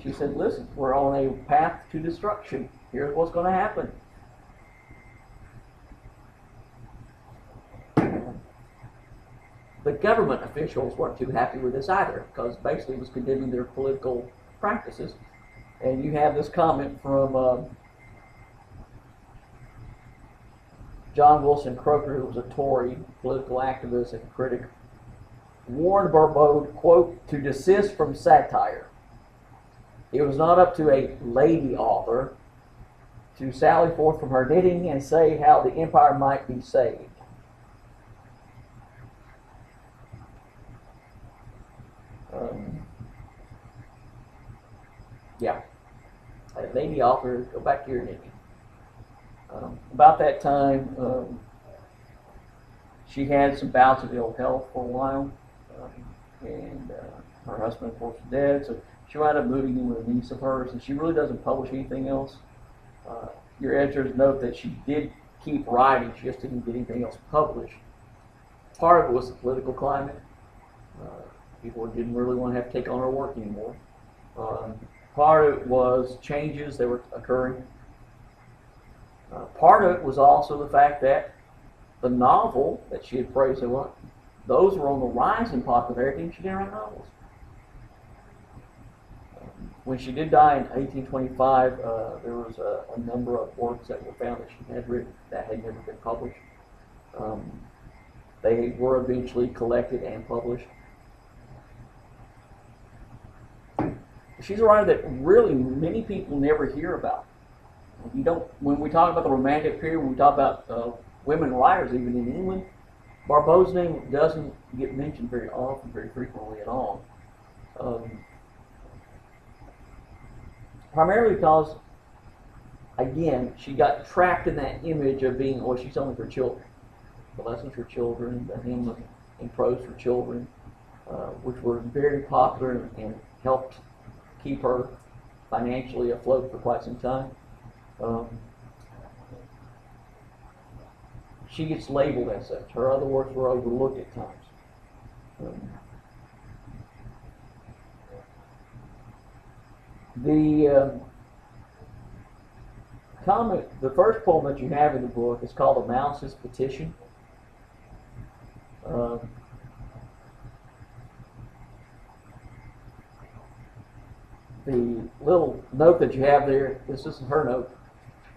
She said, listen, we're on a path to destruction. Here's what's going to happen. The government officials weren't too happy with this either, because basically it was condemning their political practices. And you have this comment from John Wilson Croker, who was a Tory political activist and critic, warned Barbode, quote, to desist from satire. It was not up to a lady author to sally forth from her knitting and say how the empire might be saved. A lady author, go back to your knitting. About that time, she had some bouts of ill health for a while, and her husband, of course, was dead, so she wound up moving in with a niece of hers, and she really doesn't publish anything else. Your editors note that she did keep writing, she just didn't get anything else published. Part of it was the political climate. People didn't really want to have to take on her work anymore. Part of it was changes that were occurring. Part of it was also the fact that the novel that she had praised, those were on the rise in popularity, and she didn't write novels. When she did die in 1825, there was a number of works that were found that she had written that had never been published. They were eventually collected and published. She's a writer that really many people never hear about. When we talk about the Romantic period, when we talk about women writers, even in England, Barbode's name doesn't get mentioned very often, very frequently at all. Primarily because, again, she got trapped in that image of being, she's only for children. The lessons for children, the hymn and prose for children, which were very popular and helped keep her financially afloat for quite some time. She gets labeled as such. Her other works were overlooked at times. The first poem that you have in the book is called "A Mouse's Petition." the little note that you have there, this is her note,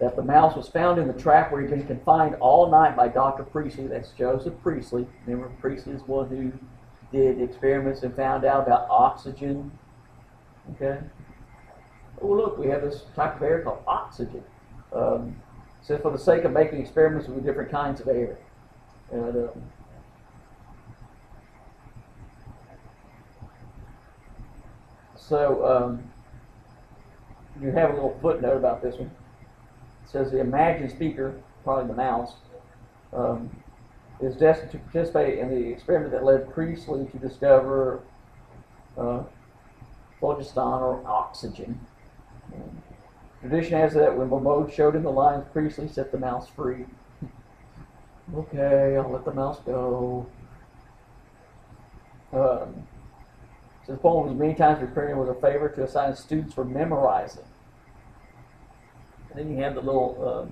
that the mouse was found in the trap where he'd been confined all night by Dr. Priestley. That's Joseph Priestley. Remember, Priestley is one who did experiments and found out about oxygen. Okay? Oh, look, we have this type of air called oxygen. So for the sake of making experiments with different kinds of air. And, you have a little footnote about this one. It says the imagined speaker, probably the mouse, is destined to participate in the experiment that led Priestley to discover phlogiston or oxygen. Tradition has it that when Bermode showed him the lines, Priestley set the mouse free. Okay, I'll let the mouse go. So the poem was many times referred was a favorite to assign students for memorizing. And then you have the little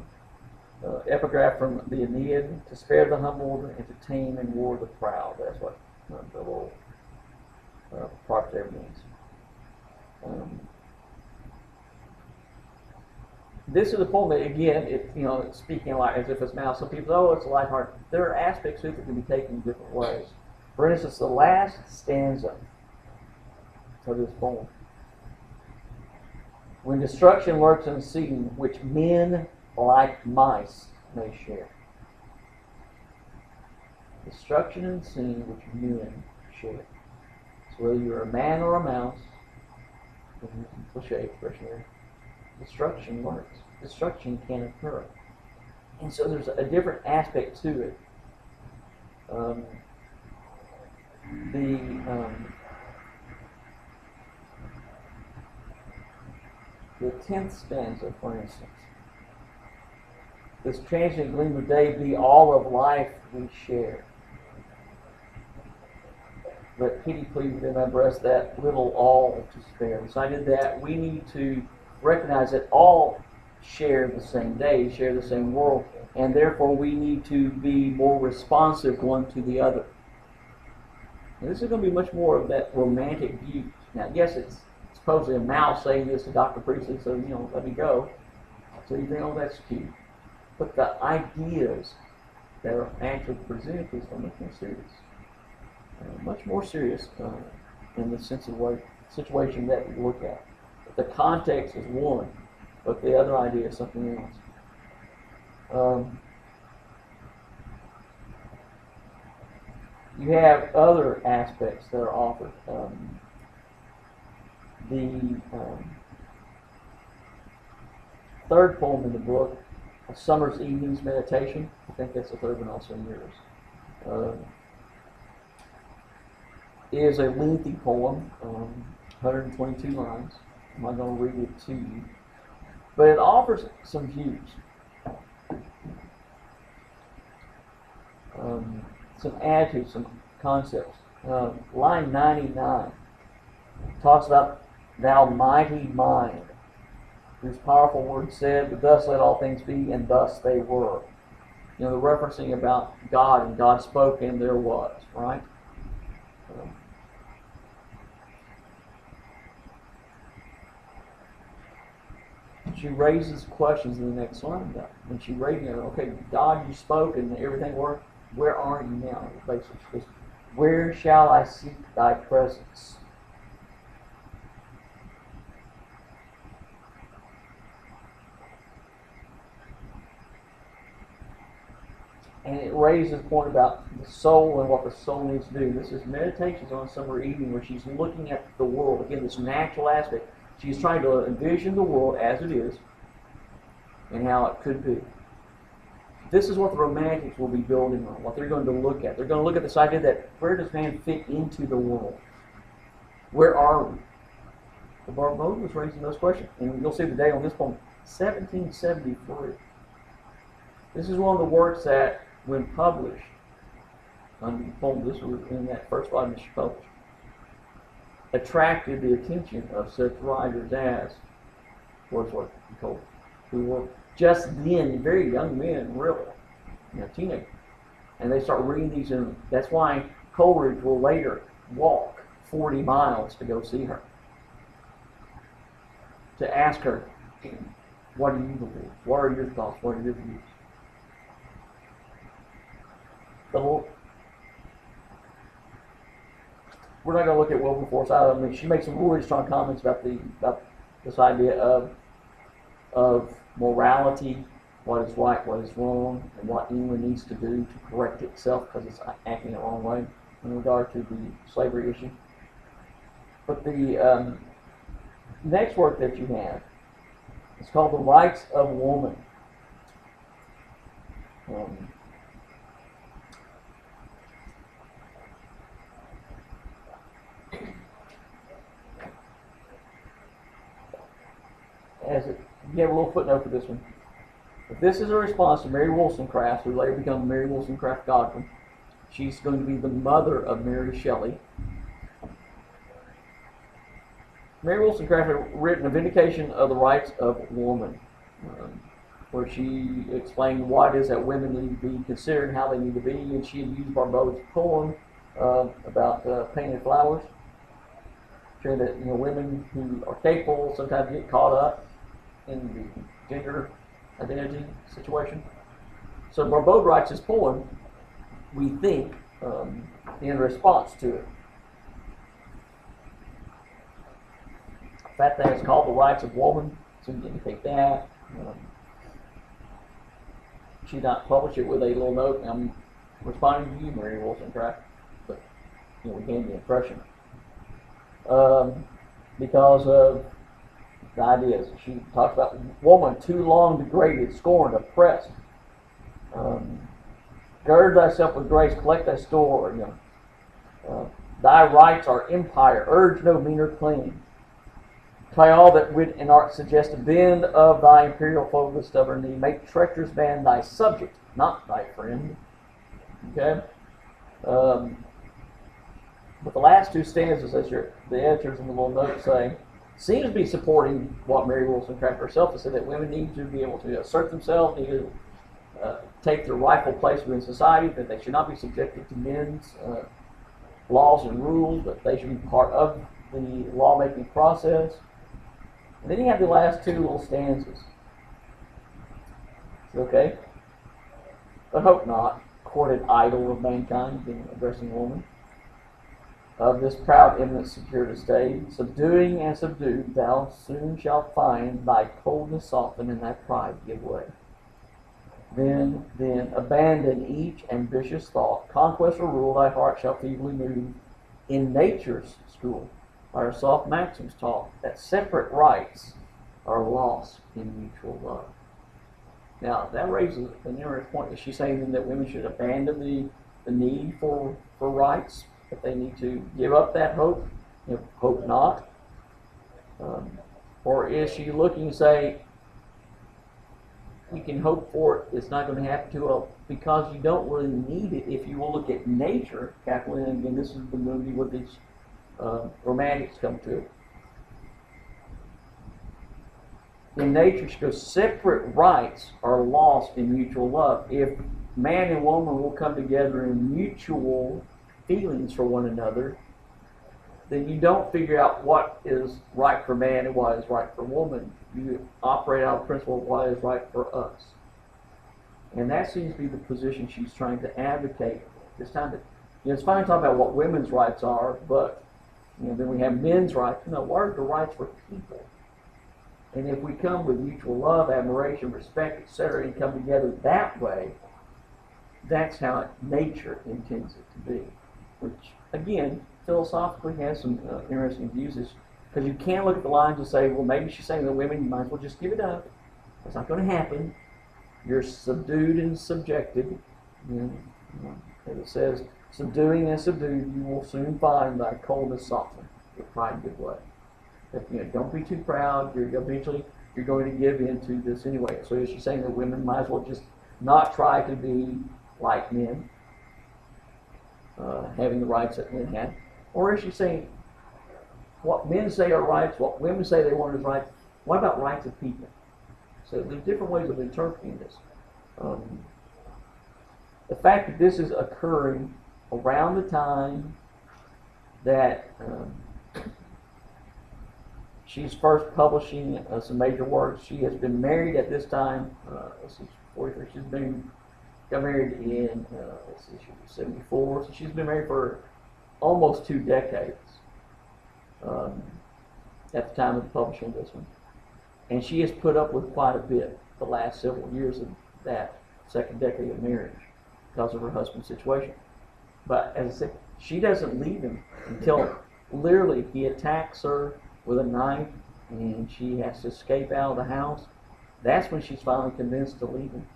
epigraph from the Aeneid: to spare the humbled and to tame and war the proud. That's what the little part there means. This is a poem that, again, it's speaking like as if it's mouse. Some people say, oh, it's lighthearted. There are aspects to it that can be taken in different ways. For instance, the last stanza of this poem. When destruction lurks unseen, which men like mice may share. Destruction unseen, which men share. So whether you're a man or a mouse, cliche expression there, destruction lurks. Destruction can occur. And so there's a different aspect to it. The 10th stanza, for instance. This transient gleam of day be all of life we share. But pity plead within my breast that little all to spare. So I did that. We need to recognize that all share the same day, share the same world, and therefore we need to be more responsive one to the other. And this is going to be much more of that romantic view. Now, yes, it's supposedly a mouse saying this to Dr. Priestley, so, let me go. So you think, oh, that's cute. But the ideas that are actually presented to us are much more serious. Much more serious in the sense of what situation that we look at. The context is one, but the other idea is something else. You have other aspects that are offered. The third poem in the book, A Summer's Evening's Meditation, I think that's the third one also in yours, is a lengthy poem, 122 lines. I'm not going to read it to you. But it offers some views. Some attitudes, some concepts. Line 99 talks about thou mighty mind, whose powerful word said, but thus let all things be, and thus they were. The referencing about God, and God spoke, and there was, right? She raises questions in the next line, though. When she raises, okay, God, you spoke, and everything worked. Where are you now? Basically, where shall I seek thy presence? And it raises a point about the soul and what the soul needs to do. This is Meditations on Summer Evening, where she's looking at the world. Again, this natural aspect. She's trying to envision the world as it is and how it could be. This is what the Romantics will be building on, what they're going to look at. They're going to look at this idea that where does man fit into the world? Where are we? The Bermode was raising those questions. And you'll see the date on this poem, 1773. This is one of the works that, when published, this was in that first volume that she published, attracted the attention of such writers as Wordsworth and Coleridge, who were just then very young men, really, teenagers. And they start reading these, and that's why Coleridge will later walk 40 miles to go see her. to ask her, what do you believe? What are your thoughts? What are your views? So we're not going to look at Wilberforce. I mean, she makes some really strong comments about this idea of morality, what is right, what is wrong, and what England needs to do to correct itself because it's acting the wrong way in regard to the slavery issue. But the next work that you have is called The Rights of Woman. You have a little footnote for this one. But this is a response to Mary Wollstonecraft, who later becomes Mary Wollstonecraft Godwin. She's going to be the mother of Mary Shelley. Mary Wollstonecraft had written A Vindication of the Rights of Woman, where she explained what it is that women need to be considered, how they need to be, and she had used Barbauld's poem about painted flowers, showing that women who are capable sometimes get caught up in the gender identity situation. So Barbauld writes his poem, we think, in response to it. The fact that it's called The Rights of Woman, so you can take that. She did not publish it with a little note. I'm responding to you, Mary Wollstonecraft, but we gained the impression. Because of the ideas. She talks about woman too long degraded, scorned, oppressed. Gird thyself with grace, collect thy store. Thy rights are empire, urge no meaner claim. Try all that wit and art suggest, bend of thy imperial foe the stubborn knee. Make treacherous man thy subject, not thy friend. Okay? But the last two stanzas, as the editors in the little note say, seems to be supporting what Mary Wollstonecraft herself has said, that women need to be able to assert themselves, need to take their rightful place within society, that they should not be subjected to men's laws and rules, but they should be part of the lawmaking process. And then you have the last two little stanzas. Okay? But hope not, courted idol of mankind, being addressing a woman. Of this proud eminence secure to stay, subduing and subdued, thou soon shalt find thy coldness soften and thy pride give way. Then, abandon each ambitious thought, conquest or rule thy heart shall feebly move. In nature's school, our soft maxims taught, that separate rights are lost in mutual love. Now, that raises an interesting point. Is she saying that women should abandon the need for rights? That they need to give up that hope? Hope not. Or is she looking to say, you can hope for it, it's not going to happen too well, because you don't really need it. If you will look at nature, Kathleen, and again, this is the movie where these romantics come to it. In nature, she goes, separate rights are lost in mutual love. If man and woman will come together in mutual feelings for one another, then you don't figure out what is right for man and what is right for woman. You operate out of the principle of what is right for us. And that seems to be the position she's trying to advocate this time. It's fine talking about what women's rights are, but then we have men's rights. What are the rights for people? And if we come with mutual love, admiration, respect, etc., and come together that way, that's how nature intends it to be. Which, again, philosophically has some interesting views. Because you can't look at the lines and say, well, maybe she's saying to women, you might as well just give it up. It's not going to happen. You're subdued and subjected. As it says, subduing and subdued, you will soon find thy coldness soften, your pride give way. Don't be too proud. Eventually, you're going to give in to this anyway. So is she saying that women might as well just not try to be like men, having the rights that men have? Or is she saying what men say are rights, what women say they want as rights, what about rights of people? So there's different ways of interpreting this. The fact that this is occurring around the time that She's first publishing some major works. She has been married at this time. She's 43. Got married in she was 74. So she's been married for almost 2 decades at the time of publishing this one. And she has put up with quite a bit the last several years of that second decade of marriage because of her husband's situation. But as I said, she doesn't leave him until literally he attacks her with a knife and she has to escape out of the house. That's when she's finally convinced to leave him.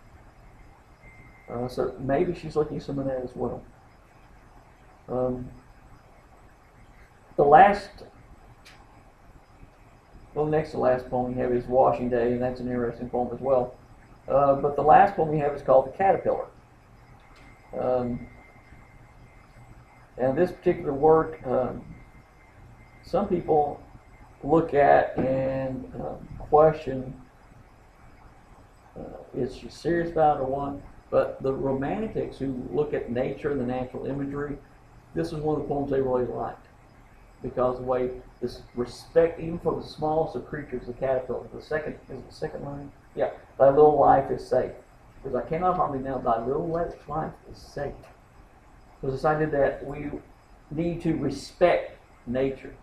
So maybe she's looking at some of that as well. Next to the last poem we have is Washing Day, and that's an interesting poem as well. But the last poem we have is called The Caterpillar. And this particular work, some people look at and question, is she serious about it or what? But the Romantics who look at nature and the natural imagery, this is one of the poems they really liked. Because the way this respect, even for the smallest of creatures, the caterpillar, is it the second line? Yeah, thy little life is safe. Because I cannot harm thee now, thy little life is safe. So it's decided that we need to respect nature.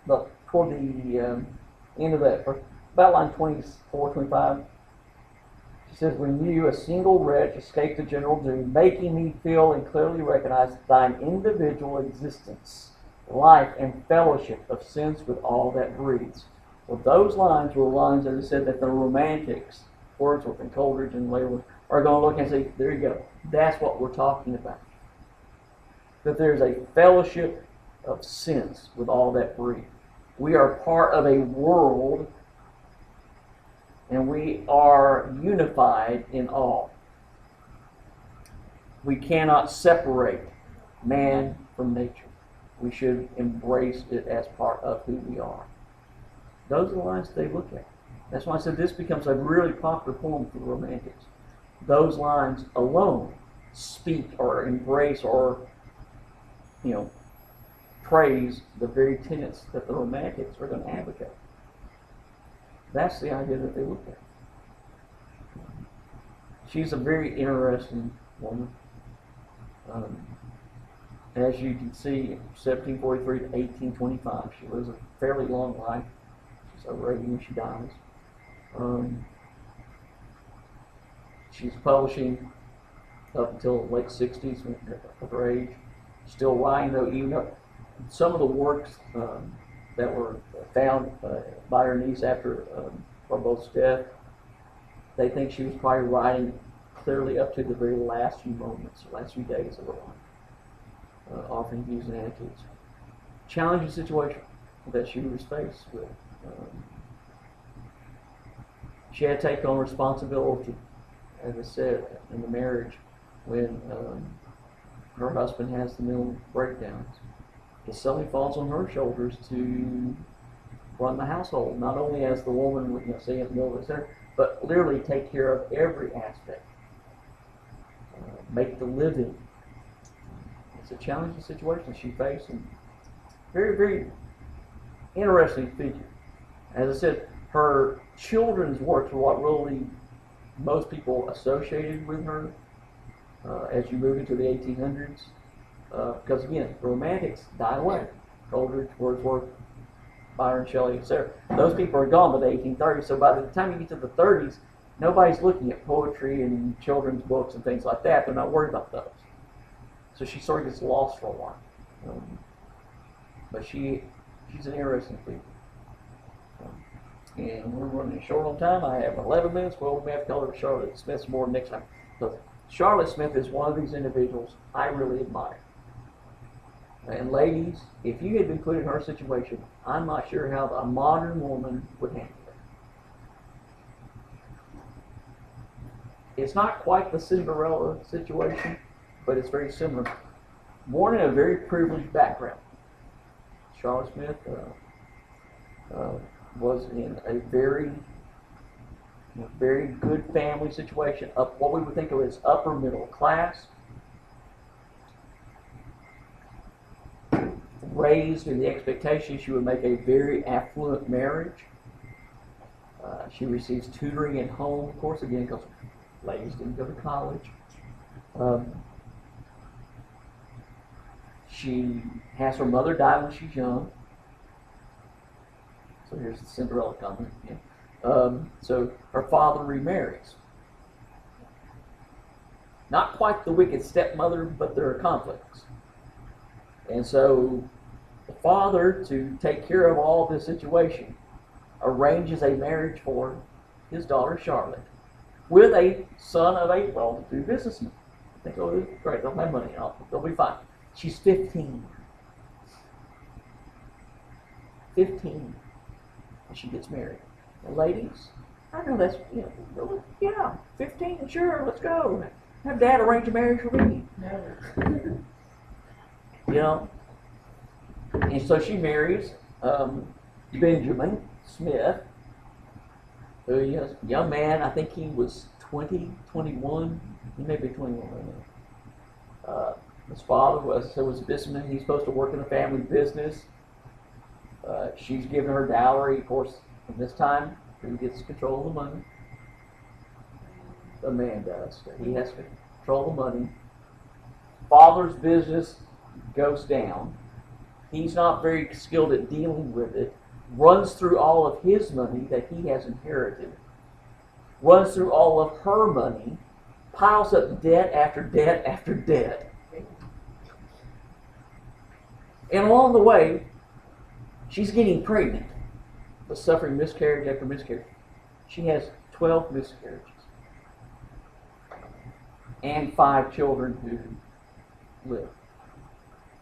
But toward the end of that, about line 24, 25, she says, when you, a single wretch, escape the general doom, making me feel and clearly recognize thine individual existence, life, and fellowship of sense with all that breathes. Well, those lines were lines, as I said, that the Romantics, Wordsworth and Coleridge and later, are going to look and say, there you go. That's what we're talking about. That there's a fellowship of sense with all that breathes. We are part of a world, and we are unified in all. We cannot separate man from nature. We should embrace it as part of who we are. Those are the lines they look at. That's why I said this becomes a really popular poem for the Romantics. Those lines alone speak or embrace or, praise the very tenets that the Romantics are going to advocate. That's the idea that they look at. She's a very interesting woman. As you can see, 1743 to 1825, she lives a fairly long life. She's over 80 when she dies. She's publishing up until late 60s of her age. Still writing, though, even though some of the works that were found by her niece after Barbot's death, they think she was probably writing clearly up to the very last few moments, the last few days of her life, offering views and attitudes. Challenging situation that she was faced with. She had to take on responsibility, as I said, in the marriage when her husband has the mental breakdowns. It suddenly falls on her shoulders to run the household, not only as the woman would say in the middle of the center, but literally take care of every aspect, make the living. It's a challenging situation she faced, and very, very interesting figure. As I said, her children's works are what really most people associated with her as you move into the 1800s. Because again, the Romantics died away. Coleridge, Wordsworth, Byron, Shelley, etc. Those people are gone by the 1830s. So by the time you get to the 30s, nobody's looking at poetry and children's books and things like that. They're not worried about those. So she sort of gets lost for a while. But she's an interesting figure. And we're running short on time. I have 11 minutes. Well, we may have to call her Charlotte Smith more next time. But Charlotte Smith is one of these individuals I really admire. And ladies, if you had been put in her situation, I'm not sure how a modern woman would handle it. It's not quite the Cinderella situation, but it's very similar. Born in a very privileged background. Charlotte Smith was in a very good family situation, up what we would think of as upper middle class. raised in the expectation she would make a very affluent marriage. She receives tutoring at home, of course, again, because ladies didn't go to college. She has her mother die when she's young. So here's the Cinderella comment. Yeah. So her father remarries. Not quite the wicked stepmother, but there are conflicts. And so the father, to take care of all this situation, arranges a marriage for his daughter Charlotte with a son of a well-to-do businessman. They go, great, they'll have money, they'll be fine. She's 15. 15. And she gets married. And ladies, I know that's, yeah, 15, sure, let's go. Have Dad arrange a marriage for me. And so she marries Benjamin Smith, who is a young man. I think he was 20, 21. He may be 21 right now. His father was a businessman. He's supposed to work in the family business. She's given her dowry, of course, at this time. Who gets control of the money? The man does. He has to control the money. Father's business goes down. He's not very skilled at dealing with it. Runs through all of his money that he has inherited. Runs through all of her money. Piles up debt after debt after debt. And along the way, she's getting pregnant, but suffering miscarriage after miscarriage. She has 12 miscarriages. And 5 children who live.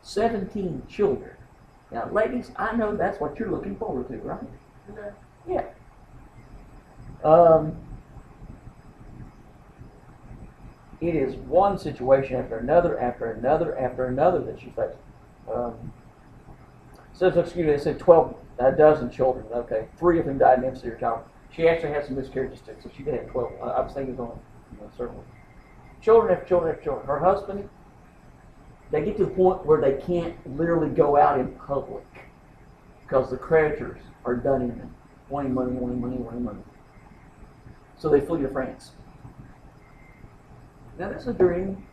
17 children. Now, ladies, I know that's what you're looking forward to, right? Yeah. It is one situation after another, after another, after another that she faces. They said 12, a dozen children. Okay, 3 of them died in infancy or child. She actually had some miscarriages too, so she did have 12. I was thinking on, certainly. Children after children after children. Her husband, they get to the point where they can't literally go out in public because the creditors are done in them, wanting money, wanting money, wanting money. So they flee to France. Now this is during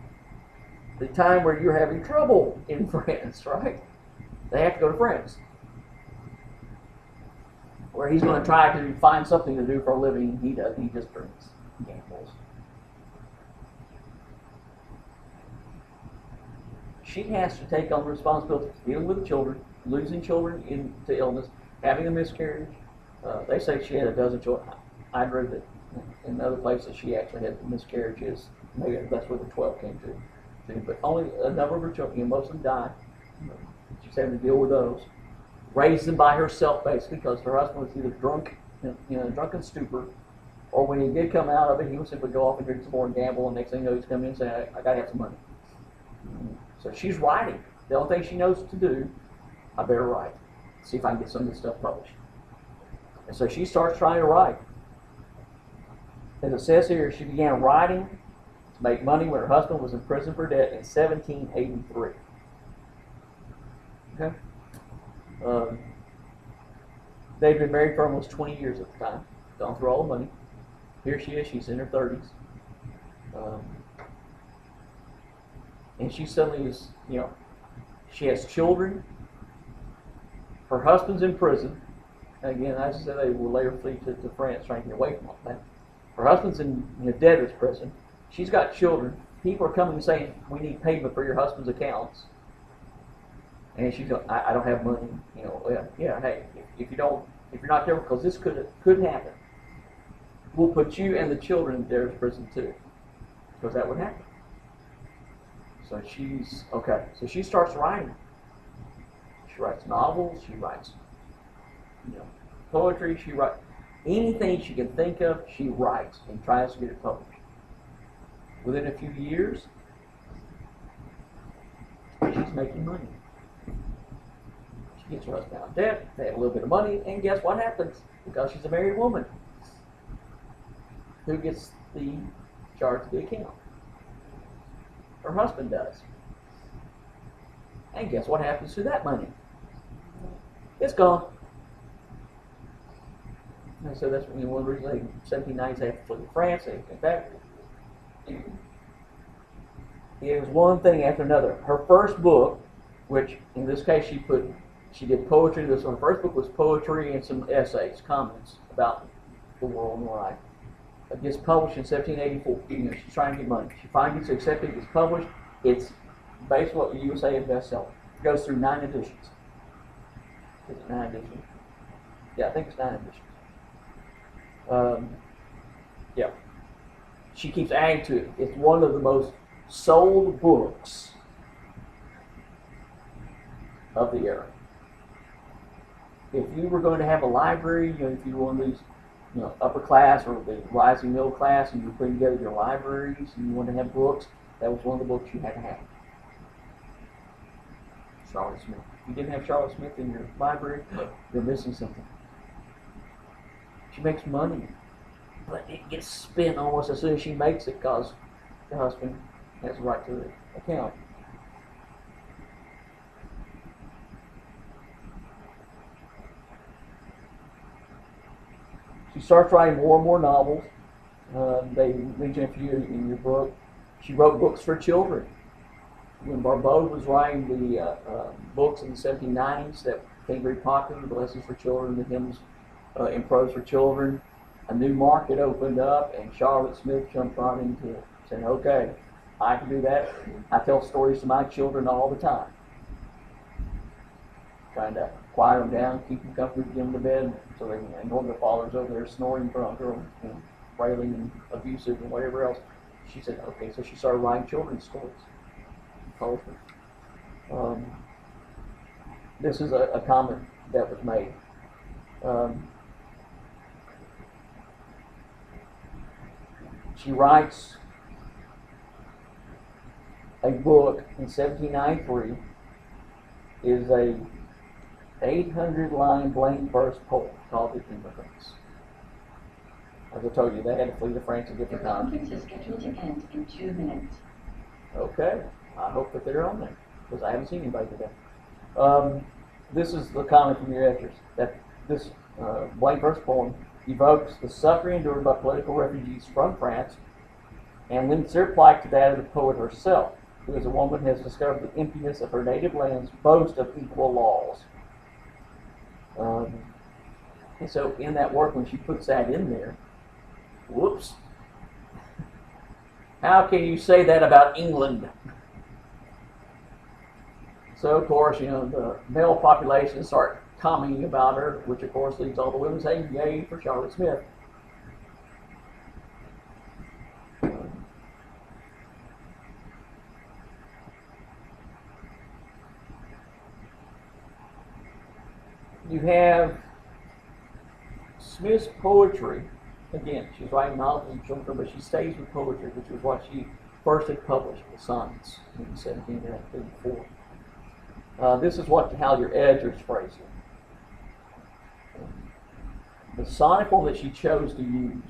the time where you're having trouble in France, right? They have to go to France, where he's going to try to find something to do for a living. He doesn't. He just drinks, gambles. She has to take on the responsibility of dealing with the children, losing children into illness, having a miscarriage. They say she had a dozen children. I read that in other places she actually had miscarriages. Maybe that's where the 12 came to. But only a number of her children, most of them died. She's having to deal with those. Raised them by herself, basically, because her husband was either drunk, in a drunken stupor, or when he did come out of it, he would simply go off and drink some more and gamble, and next thing you know, he's coming in and saying, I got to have some money. So she's writing. The only thing she knows to do, I better write. See if I can get some of this stuff published. And so she starts trying to write. As it says here, she began writing to make money when her husband was in prison for debt in 1783. Okay? They'd been married for almost 20 years at the time. Gone through all the money. Here she is. She's in her 30s. And she suddenly is, she has children. Her husband's in prison. Again, as I said, they will later flee to France trying to get away from all that. Her husband's in debtor's prison. She's got children. People are coming and saying, we need payment for your husband's accounts. And she's going, I don't have money. Hey, if you're not careful, because this could happen, we'll put you and the children in debtor's prison too. Because that would happen. So so she starts writing. She writes novels, she writes poetry, she writes anything she can think of, she writes and tries to get it published. Within a few years, she's making money. She gets her husband out of debt, they have a little bit of money, and guess what happens? Because she's a married woman. Who gets the charge of the account? Her husband does. And guess what happens to that money? It's gone. And so that's one of the reasons they 1790s they have to flee to France. They came back. It was one thing after another. Her first book, which in this case she did poetry. This one, her first book was poetry and some essays, comments about the world and life. It gets published in 1784. She's trying to get money. She finally gets accepted, gets published. It's based on what you would say is bestseller. It goes through 9 editions. Is it 9 editions? Yeah, I think it's 9 editions. Yeah. She keeps adding to it. It's one of the most sold books of the era. If you were going to have a library, if you were one of these, upper class or the rising middle class, and you were putting together your libraries and you wanted to have books, that was one of the books you had to have. Charlotte Smith. If you didn't have Charlotte Smith in your library, you're missing something. She makes money, but it gets spent almost as soon as she makes it because the husband has the right to the account. She starts writing more and more novels. They mention a few in your book. She wrote books for children. When Barbeau was writing the books in the 1790s that became very popular, the lessons for children, the hymns in prose for children, a new market opened up, and Charlotte Smith jumped right into it, saying, okay, I can do that. I tell stories to my children all the time. Trying to quiet them down, keep them comfortable, get them to bed, so they can ignore their fathers over there snoring drunk or railing and abusive and whatever else. She said, okay, so she started writing children's stories. This is a comment that was made. She writes a book in 1793 is a 800-line blank verse poem called The Immigrants. As I told you, they had to flee to France at different times. The conference is scheduled to end in 2 minutes. Okay, I hope that they're on there, because I haven't seen anybody today. This is the comment from your editors, that this blank verse poem evokes the suffering endured by political refugees from France and links their plight to that of the poet herself, who as a woman has discovered the emptiness of her native land's boast of equal laws. And so in that work, when she puts that in there, whoops, how can you say that about England? So of course, the male population start commenting about her, which of course leads all the women saying, yay for Charlotte Smith. You have Smith's poetry. Again, she's writing novels and children, but she stays with poetry, which was what she first had published with sonnets in 1734. This is how your editors phrase it. The sonnet form that she chose to use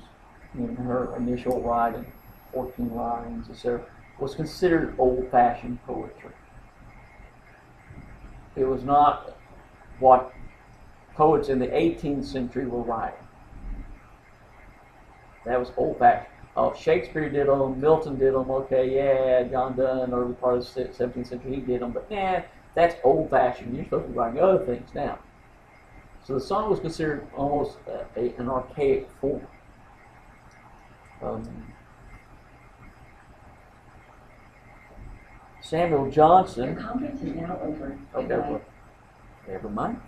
in her initial writing, 14 lines, etc., was considered old-fashioned poetry. It was not what poets in the 18th century were writing. That was old-fashioned. Oh, Shakespeare did them, Milton did them, okay, yeah, John Donne, early part of the 17th century, he did them, but that's old-fashioned. You're supposed to be writing other things now. So the sonnet was considered almost an archaic form. Samuel Johnson. The conference is now over. Okay, well, never mind.